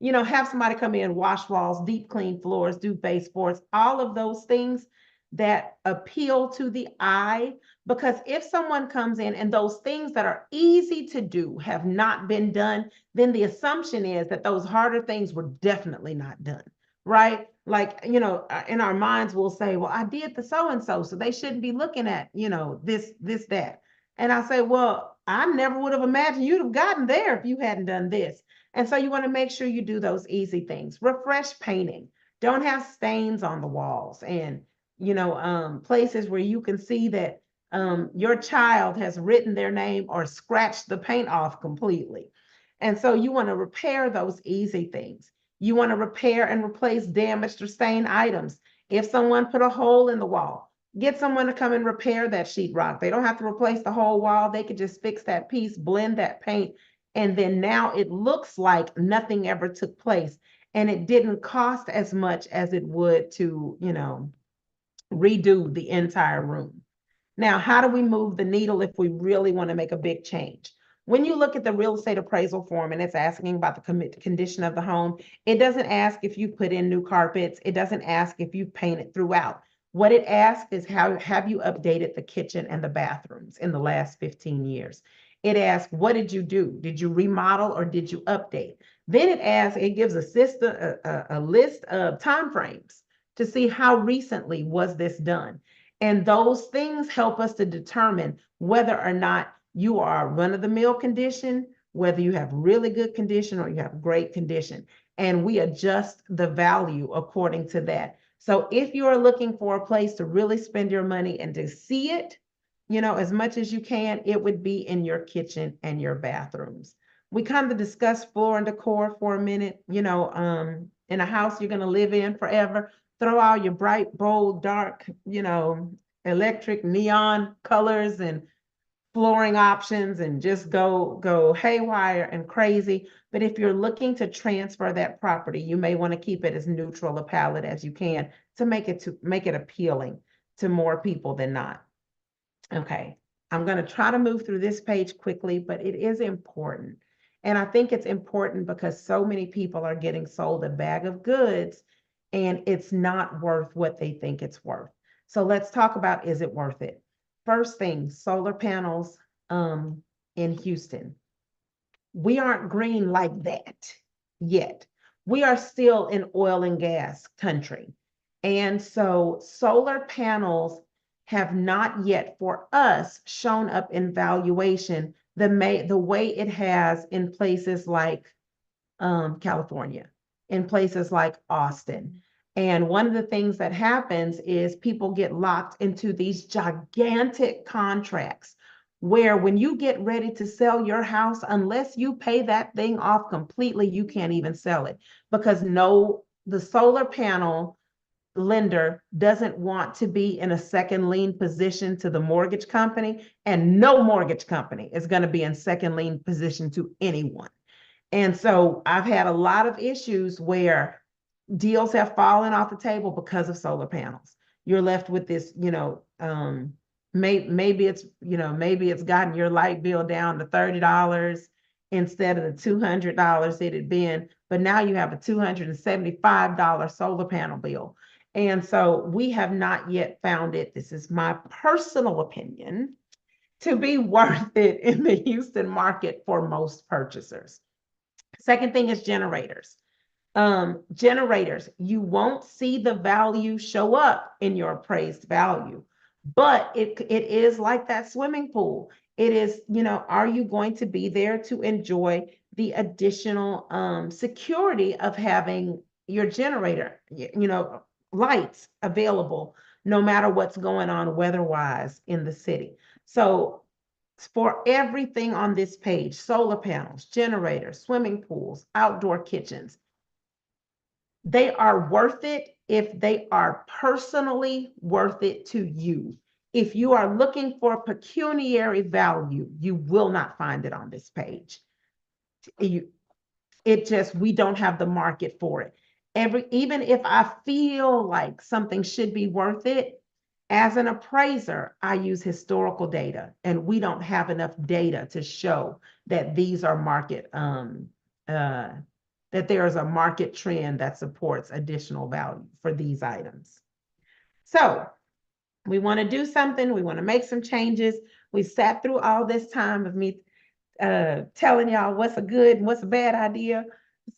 have somebody come in, wash walls, deep clean floors, do baseboards, all of those things that appeal to the eye. Because if someone comes in and those things that are easy to do have not been done, then the assumption is that those harder things were definitely not done, right? Like, in our minds, we'll say, well, I did the so-and-so, so they shouldn't be looking at, this, that. And I say, well, I never would have imagined you'd have gotten there if you hadn't done this. And so you want to make sure you do those easy things. Refresh painting. Don't have stains on the walls and, places where you can see that your child has written their name or scratched the paint off completely. And so you want to repair those easy things. You want to repair and replace damaged or stained items. If someone put a hole in the wall, get someone to come and repair that sheetrock. They don't have to replace the whole wall. They could just fix that piece, blend that paint, and then now it looks like nothing ever took place. And it didn't cost as much as it would to, redo the entire room. Now, how do we move the needle if we really want to make a big change? When you look at the real estate appraisal form and it's asking about the condition of the home, it doesn't ask if you put in new carpets. It doesn't ask if you painted throughout. What it asks is have you updated the kitchen and the bathrooms in the last 15 years? It asks, what did you do? Did you remodel or did you update? Then it gives a list of timeframes to see how recently was this done. And those things help us to determine whether or not you are run-of-the-mill condition, whether you have really good condition or you have great condition. And we adjust the value according to that. So if you are looking for a place to really spend your money and to see it, as much as you can, it would be in your kitchen and your bathrooms. We kind of discussed Floor and Decor for a minute, in a house you're going to live in forever. Throw all your bright, bold, dark, electric neon colors and flooring options and just go haywire and crazy. But if you're looking to transfer that property, you may want to keep it as neutral a palette as you can to make it appealing to more people than not. Okay, I'm going to try to move through this page quickly, but it is important. And I think it's important because so many people are getting sold a bag of goods and it's not worth what they think it's worth. So let's talk about, is it worth it? First thing, solar panels in Houston. We aren't green like that yet. We are still an oil and gas country. And so solar panels have not yet for us shown up in valuation the way it has in places like California, in places like Austin. And one of the things that happens is people get locked into these gigantic contracts where when you get ready to sell your house, unless you pay that thing off completely, you can't even sell it because the solar panel lender doesn't want to be in a second lien position to the mortgage company, and no mortgage company is going to be in second lien position to anyone. And so I've had a lot of issues where deals have fallen off the table because of solar panels. You're left with this, maybe it's gotten your light bill down to $30 instead of the $200 it had been, but now you have a $275 solar panel bill. And so we have not yet found it, this is my personal opinion, to be worth it in the Houston market for most purchasers. Second thing is generators. Generators, you won't see the value show up in your appraised value, but it is like that swimming pool. It is, are you going to be there to enjoy the additional security of having your generator, lights available no matter what's going on weather-wise in the city. So for everything on this page, solar panels, generators, swimming pools, outdoor kitchens, they are worth it if they are personally worth it to you. If you are looking for pecuniary value, you will not find it on this page. We don't have the market for it. Even if I feel like something should be worth it, as an appraiser, I use historical data, and we don't have enough data to show that these are market, that there is a market trend that supports additional value for these items. So we want to do something. We want to make some changes. We sat through all this time of me telling y'all what's a good and what's a bad idea.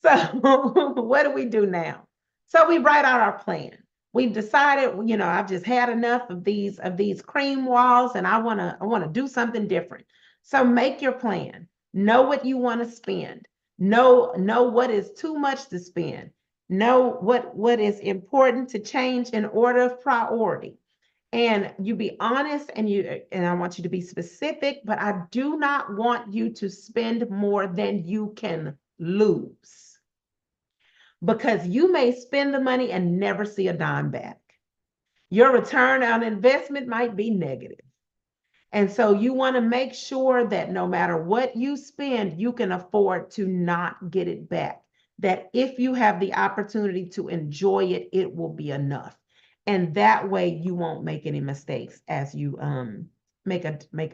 So what do we do now? So we write out our plan. We've decided, I've just had enough of these cream walls, and I want to do something different. So make your plan. Know what you want to spend. Know what is too much to spend. Know what is important to change in order of priority. And you be honest, and I want you to be specific, but I do not want you to spend more than you can lose. Because you may spend the money and never see a dime back. Your return on investment might be negative. And so you want to make sure that no matter what you spend, you can afford to not get it back. That if you have the opportunity to enjoy it, it will be enough. And that way you won't make any mistakes as you make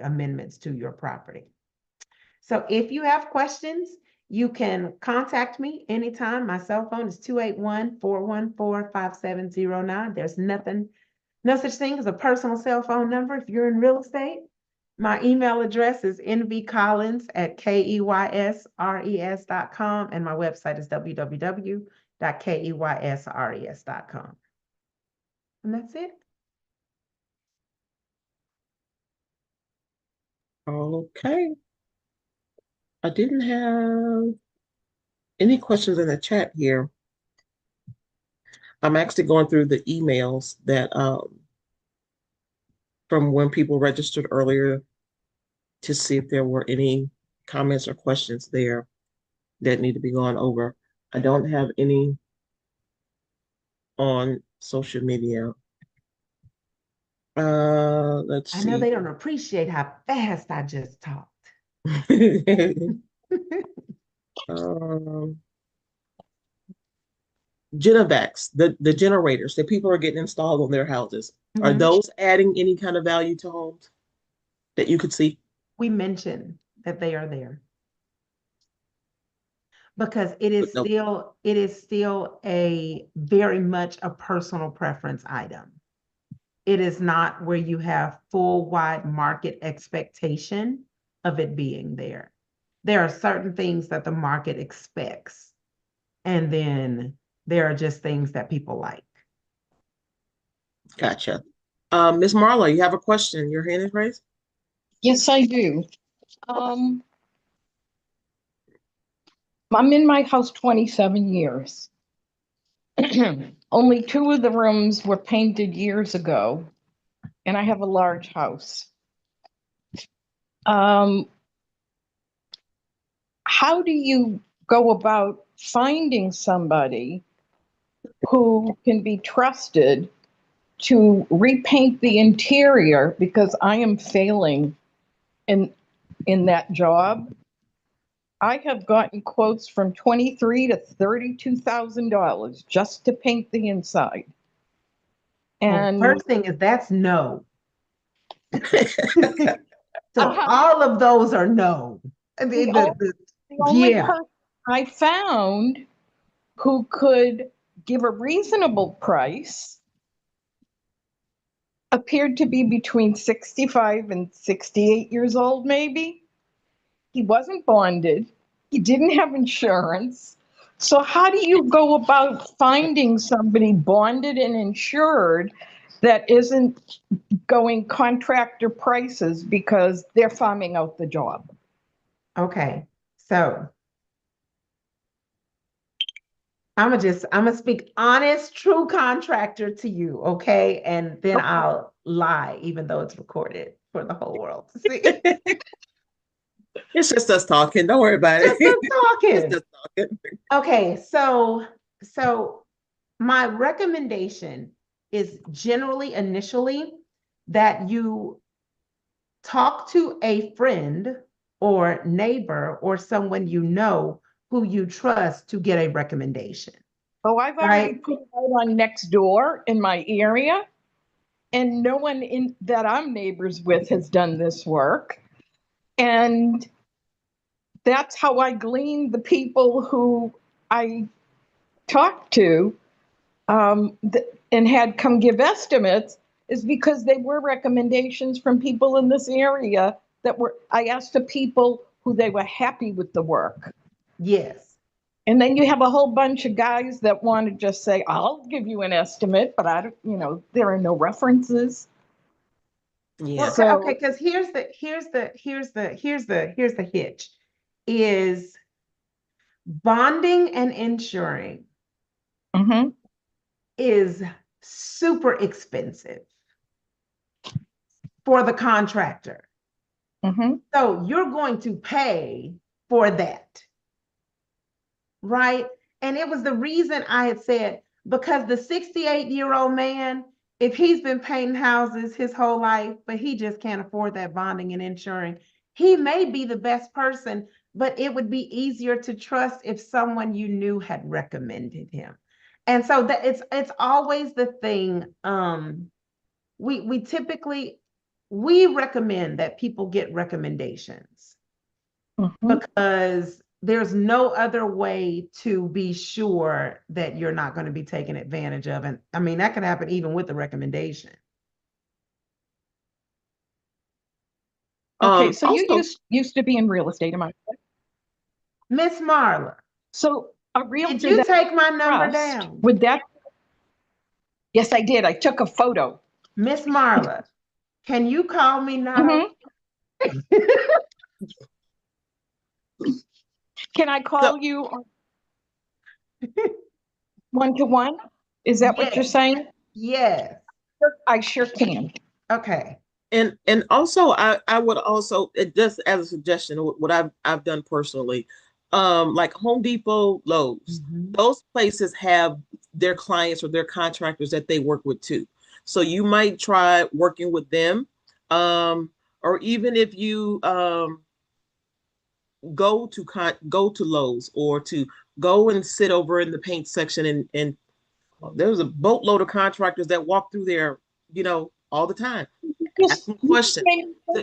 amendments to your property. So if you have questions, you can contact me anytime. My cell phone is 281-414-5709. There's no such thing as a personal cell phone number if you're in real estate. My email address is nvcollins@keysres.com, and my website is www.keysres.com. And that's it. Okay. I didn't have any questions in the chat here. I'm actually going through the emails that from when people registered earlier to see if there were any comments or questions there that need to be gone over. I don't have any on social media. Let's see. I know they don't appreciate how fast I just talked. Genovacs, the generators that people are getting installed on their houses, are those adding any kind of value to homes that you could see? We mentioned that they are there because it is still a very much a personal preference item. It is not where you have full wide market expectation of it being there. There are certain things that the market expects, and then there are just things that people like. Gotcha. Ms. Marla, you have a question? Your hand is raised? Yes, I do. I'm in my house 27 years. Only 2 of the rooms were painted years ago, and I have a large house. How do you go about finding somebody who can be trusted to repaint the interior, because I am failing in that job? I have gotten quotes from $23,000 to $32,000 just to paint the inside. Well, And first thing is that's no. So Uh-huh. all of those are no. the only Yeah. person I found who could give a reasonable price appeared to be between 65 and 68 years old, maybe. He wasn't bonded. He didn't have insurance. So how do you go about finding somebody bonded and insured that isn't going contractor prices because they're farming out the job? Okay, so I'm gonna speak honest, true contractor to you, okay? And then I'll lie, even though it's recorded for the whole world to see. It's just us talking. Don't worry about Just it. us talking. It's just talking. Okay, so my recommendation is generally initially that you talk to a friend or neighbor or someone you know who you trust to get a recommendation. Oh, I've already put it out on Nextdoor in my area, and no one in that I'm neighbors with has done this work. And that's how I glean the people who I talked to and had come give estimates, is because they were recommendations from people in this area that were, I asked the people who they were happy with the work. Yes. And then you have a whole bunch of guys that want to just say, I'll give you an estimate, but I don't, there are no references. Yeah. Well, okay, because here's the hitch is bonding and insuring is super expensive for the contractor. So you're going to pay for that, right? And it was the reason I had said, because the 68-year-old man, if he's been painting houses his whole life, but he just can't afford that bonding and insuring, he may be the best person, but it would be easier to trust if someone you knew had recommended him. And so that it's always the thing. We typically recommend that people get recommendations because there's no other way to be sure that you're not going to be taken advantage of. And I mean, that can happen even with the recommendation. Okay, so Also, you used to be in real estate, am I correct? Miss Marla, so a realtor, did you take my number down? Would that? Yes, I did. I took a photo. Miss Marla, can you call me now? Can I call you one-to-one? Is that what you're saying? Yes. I sure can. Okay. And also, I would also, just as a suggestion, what I've done personally, like Home Depot, Lowe's, those places have their clients or their contractors that they work with too. So you might try working with them, or even if you go to Lowe's, or to go and sit over in the paint section, and there's a boatload of contractors that walk through there, all the time. Ask them questions.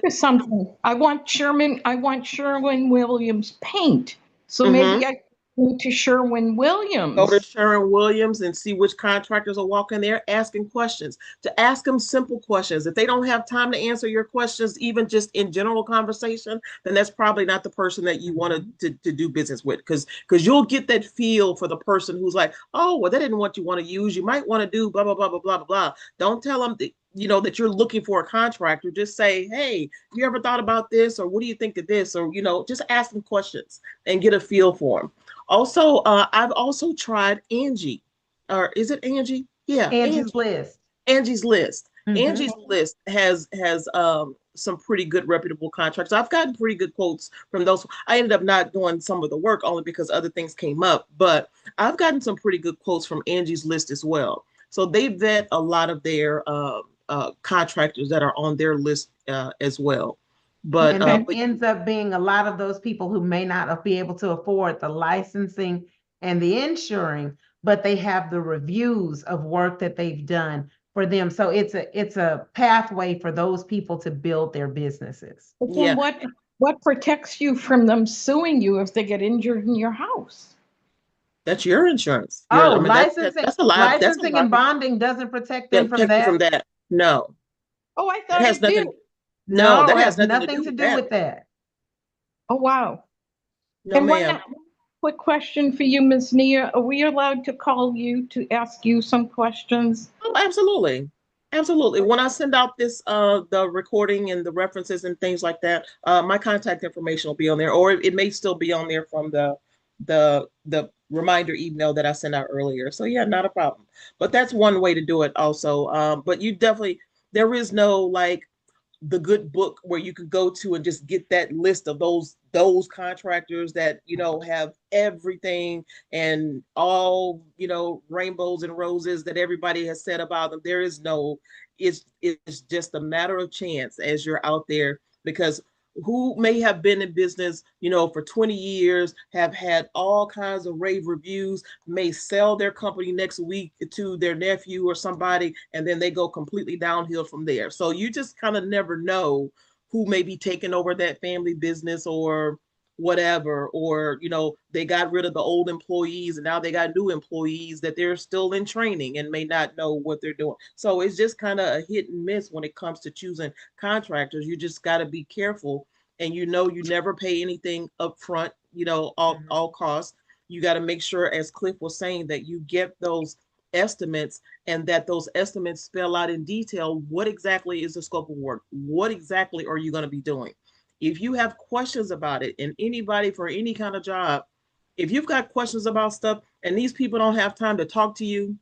Something. I want Sherwin-Williams paint. So maybe I go to Sherwin-Williams. Go to Sherwin-Williams and see which contractors are walking there asking questions. To ask them simple questions. If they don't have time to answer your questions, even just in general conversation, then that's probably not the person that you want to do business with. Because you'll get that feel for the person who's like, oh, well, that isn't what you want to use. You might want to do blah, blah, blah, blah, blah, blah, blah. Don't tell them that, that you're looking for a contractor. Just say, hey, you ever thought about this? Or what do you think of this? Or, just ask them questions and get a feel for them. Also, I've also tried Angie. or is it Angie? Yeah, Angie's List. Angie's List. Mhm. Angie's List has some pretty good reputable contracts. I've gotten pretty good quotes from those. I ended up not doing some of the work only because other things came up, but I've gotten some pretty good quotes from Angie's List as well. So they vet a lot of their contractors that are on their list as well. But, And that ends up being a lot of those people who may not be able to afford the licensing and the insuring, but they have the reviews of work that they've done for them. So it's a pathway for those people to build their businesses. But then what protects you from them suing you if they get injured in your house? that's your insurance. Oh, I mean, licensing and bonding doesn't protect them from protect you from that. that. No, Oh, I it thought has it nothing. did. No, that it has has nothing to do with that. Oh, wow. No, And ma'am. one quick question for you, Ms. Nia. Are we allowed to call you to ask you some questions? Oh, absolutely. Absolutely. When I send out this the recording and the references and things like that, my contact information will be on there, or it may still be on there from the reminder email that I sent out earlier. So yeah, not a problem. But that's one way to do it also. But you definitely, there is no like the good book where you could go to and just get that list of those contractors that have everything and all rainbows and roses that everybody has said about them. There is no, it's just a matter of chance as you're out there, because who may have been in business for 20 years, have had all kinds of rave reviews, may sell their company next week to their nephew or somebody, and then they go completely downhill from there. So you just kind of never know who may be taking over that family business or whatever, or they got rid of the old employees and now they got new employees that they're still in training and may not know what they're doing. So it's just kind of a hit and miss when it comes to choosing contractors. You just got to be careful, and you never pay anything up front, all costs. You got to make sure, as Cliff was saying, that you get those estimates, and that those estimates spell out in detail what exactly is the scope of work, what exactly are you going to be doing. If you have questions about it, and anybody for any kind of job, if you've got questions about stuff and these people don't have time to talk to you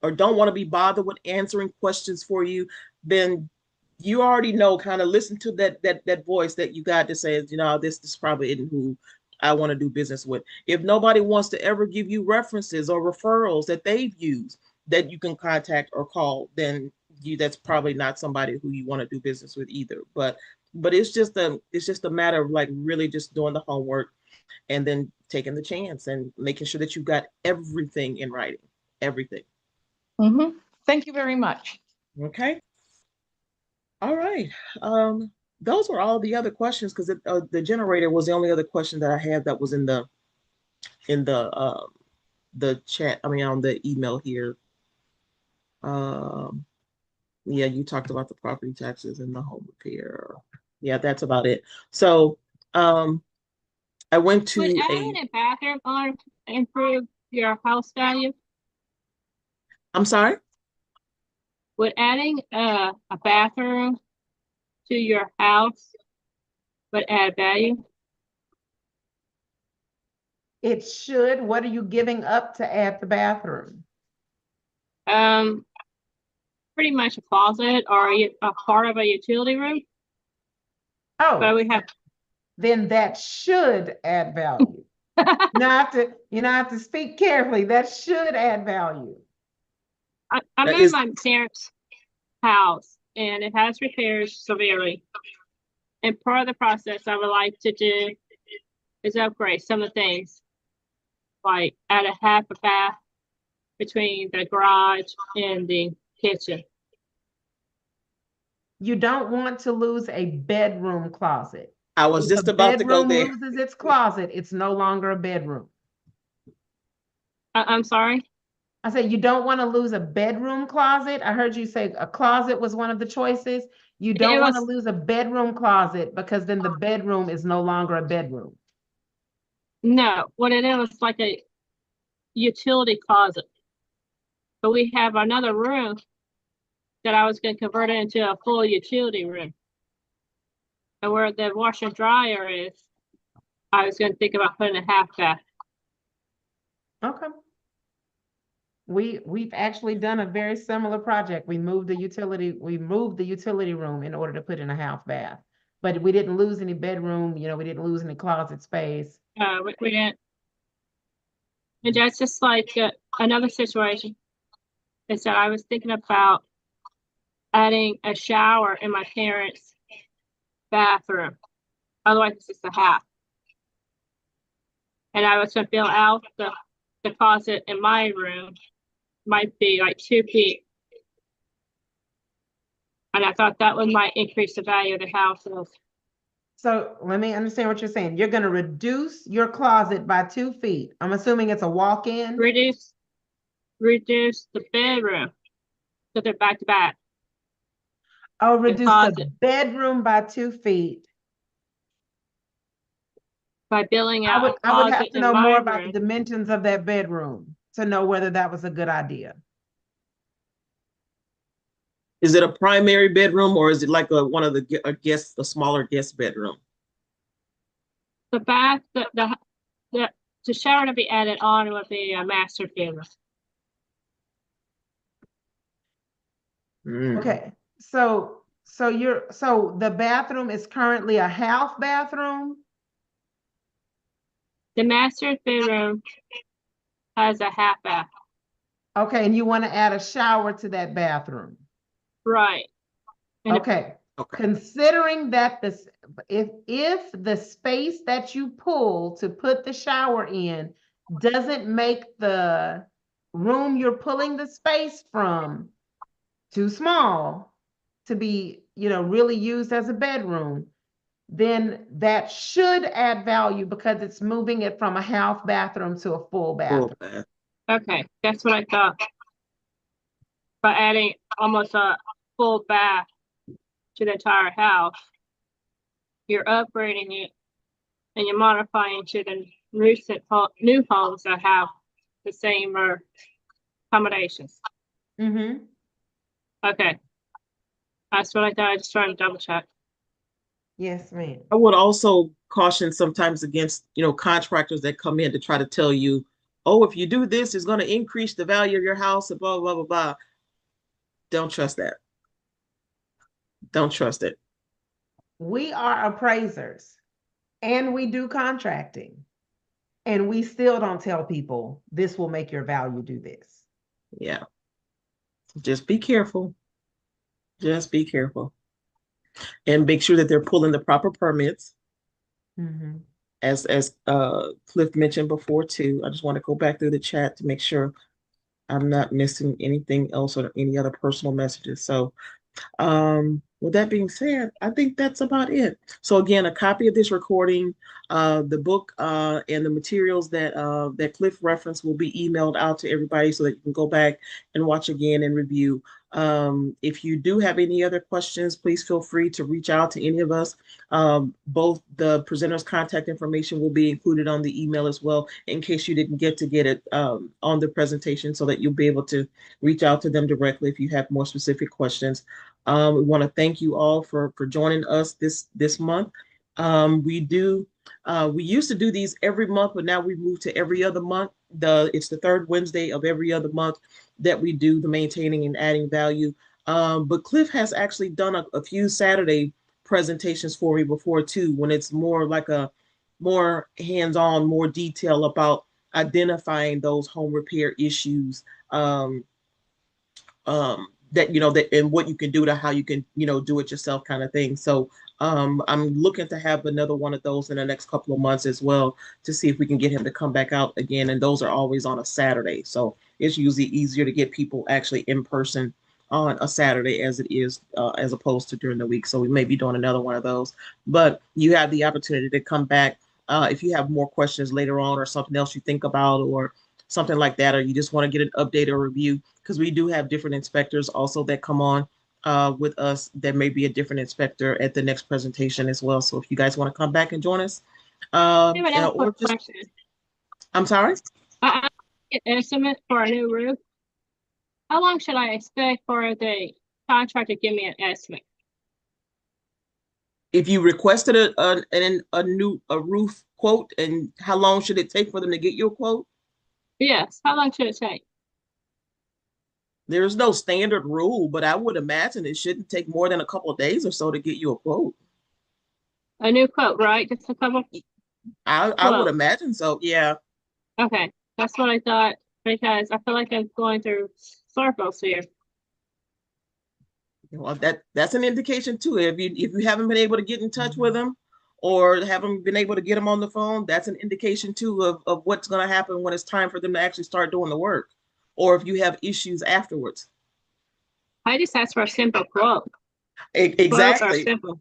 or don't want to be bothered with answering questions for you, then you already know, kind of listen to that voice that you got that says, this probably isn't who I want to do business with. If nobody wants to ever give you references or referrals that they've used that you can contact or call, then that's probably not somebody who you want to do business with either. But it's just a matter of like really just doing the homework and then taking the chance and making sure that you've got everything in writing, everything. Mm-hmm. Thank you very much. Okay. All right. Those were all the other questions, because the generator was the only other question that I had that was in the chat. I mean, on the email here. Yeah, you talked about the property taxes and the home repair. Yeah, that's about it. So, I went to Would adding a bathroom on improve your house value? I'm sorry? Would adding a bathroom to your house would add value? It should. What are you giving up to add the bathroom? Pretty much a closet or a part of a utility room. But Oh, we have then that should add value. You have to speak carefully. That should add value. I'm in my parents' house and it has repairs severely. And part of the process I would like to do is upgrade some of the things, like add a half a bath between the garage and the kitchen. You don't want to lose a bedroom closet. I was just about to go there. If a bedroom loses its closet, it's no longer a bedroom. I'm sorry? I said you don't want to lose a bedroom closet. I heard you say a closet was one of the choices. You don't want to lose a bedroom closet, because then the bedroom is no longer a bedroom. No, what it is like a utility closet. But we have another room that I was going to convert it into a full utility room. And where the washer and dryer is, I was going to think about putting a half bath. Okay. We've actually done a very similar project. We moved the utility room in order to put in a half bath. But we didn't lose any bedroom, you know, we didn't lose any closet space. We didn't. And that's just like another situation is that I was thinking about adding a shower in my parents' bathroom. Otherwise, it's just a half. And I was going to fill out the closet in my room. Might be like 2 feet. And I thought that would might increase the value of the house. So let me understand what you're saying. You're gonna reduce your closet by 2 feet. I'm assuming it's a walk-in? Reduce the bedroom so they're back to back. Oh, reduce the closet. bedroom by 2 feet. By billing I out would a closet have to in know my more about the room. dimensions of that bedroom to know whether that was a good idea. Is it a primary bedroom or is it like one of the a smaller guest bedroom? The bath, the shower to be added on would be a master bedroom. Okay, so the bathroom is currently a half bathroom? The master bedroom has a half bath. Okay, and you want to add a shower to that bathroom? Right. And Okay. Considering that if the space that you pull to put the shower in doesn't make the room you're pulling the space from too small to be, you know, really used as a bedroom, then that should add value because it's moving it from a half bathroom to a full bathroom. Okay, that's what I thought. By adding almost a full bath to the entire house, you're upgrading it and you're modifying to the new homes that have the same accommodations. Mm-hmm. Okay. That's what I thought. I just trying to double check. Yes, ma'am. I would also caution sometimes against, you know, contractors that come in to try to tell you, oh, if you do this, it's going to increase the value of your house and blah, blah, blah, blah. Don't trust that. Don't trust it. We are appraisers and we do contracting, and we still don't tell people this will make your value do this. Yeah. Just be careful. Just be careful. And make sure that they're pulling the proper permits. Mm-hmm. As Cliff mentioned before too. I just want to go back through the chat to make sure I'm not missing anything else or any other personal messages. So with that being said, I think that's about it. So again, a copy of this recording, the book, and the materials that that Cliff referenced will be emailed out to everybody so that you can go back and watch again and review. If you do have any other questions, please feel free to reach out to any of us. Both the presenter's contact information will be included on the email as well, in case you didn't get it on the presentation, so that you'll be able to reach out to them directly if you have more specific questions. We want to thank you all for joining us this month. We used to do these every month, but now we moved to every other month. It's the third Wednesday of every other month that we do the maintaining and adding value. But Cliff has actually done a few Saturday presentations for me before too, when it's more like a more hands-on, more detail about identifying those home repair issues. That, you know, that and what you can do to how you can, you know, do it yourself kind of thing. So I'm looking to have another one of those in the next couple of months as well, to see if we can get him to come back out again. And those are always on a Saturday. So it's usually easier to get people actually in person on a Saturday as it is as opposed to during the week. So we may be doing another one of those, but you have the opportunity to come back if you have more questions later on, or something else you think about, or something like that, or you just want to get an update or review, because we do have different inspectors also that come on with us. There may be a different inspector at the next presentation as well. So if you guys want to come back and join us, I have another quick question. I'm sorry? I get an estimate for a new roof. How long should I expect for the contractor to give me an estimate? If you requested a roof quote, and how long should it take for them to get your quote? Yes, how long should it take? There's no standard rule, but I would imagine it shouldn't take more than a couple of days or so to get you a quote. A new quote, right? Just a couple. I would Quote. imagine so. Yeah. Okay, that's what I thought because I feel like I'm going through circles here. Well, that's an indication too. If you haven't been able to get in touch with them or haven't been able to get them on the phone, that's an indication too of what's going to happen when it's time for them to actually start doing the work, or if you have issues afterwards. I just asked for a simple quote. Quotes are Exactly. simple.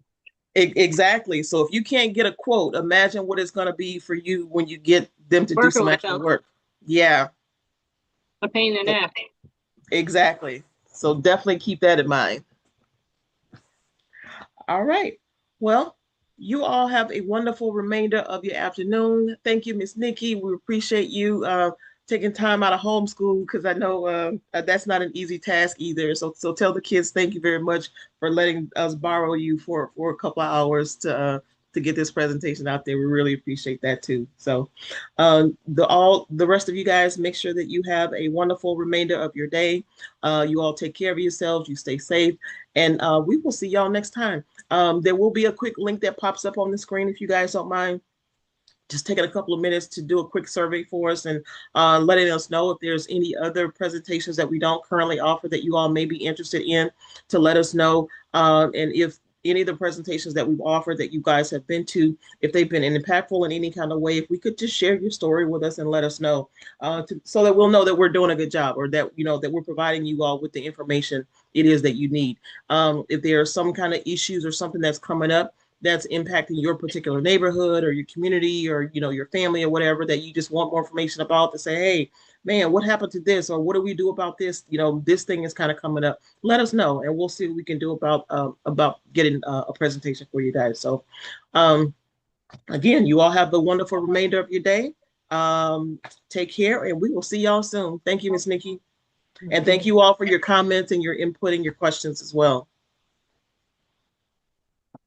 Exactly. So if you can't get a quote, imagine what it's going to be for you when you get them to do Working some with actual them. work. Yeah, A pain in the neck. exactly. So definitely keep that in mind. All right. Well, you all have a wonderful remainder of your afternoon. Thank you, Miss Nikki. We appreciate you taking time out of homeschool because I know that's not an easy task either. So tell the kids thank you very much for letting us borrow you for a couple of hours to get this presentation out there. We really appreciate that too. So the rest of you guys, make sure that you have a wonderful remainder of your day. You all take care of yourselves. You stay safe, and we will see y'all next time. There will be a quick link that pops up on the screen if you guys don't mind just taking a couple of minutes to do a quick survey for us and letting us know if there's any other presentations that we don't currently offer that you all may be interested in, to let us know. And if any of the presentations that we've offered that you guys have been to, if they've been impactful in any kind of way, if we could just share your story with us and let us know so that we'll know that we're doing a good job, or that, that we're providing you all with the information it is that you need. If there are some kind of issues or something that's coming up that's impacting your particular neighborhood or your community or your family or whatever, that you just want more information about, to say, hey man, what happened to this, or what do we do about this, this thing is kind of coming up, let us know and we'll see what we can do about getting a presentation for you guys. So again, you all have the wonderful remainder of your day. Take care and we will see y'all soon. Thank you, Miss Nikki, and thank you all for your comments and your input and your questions as well.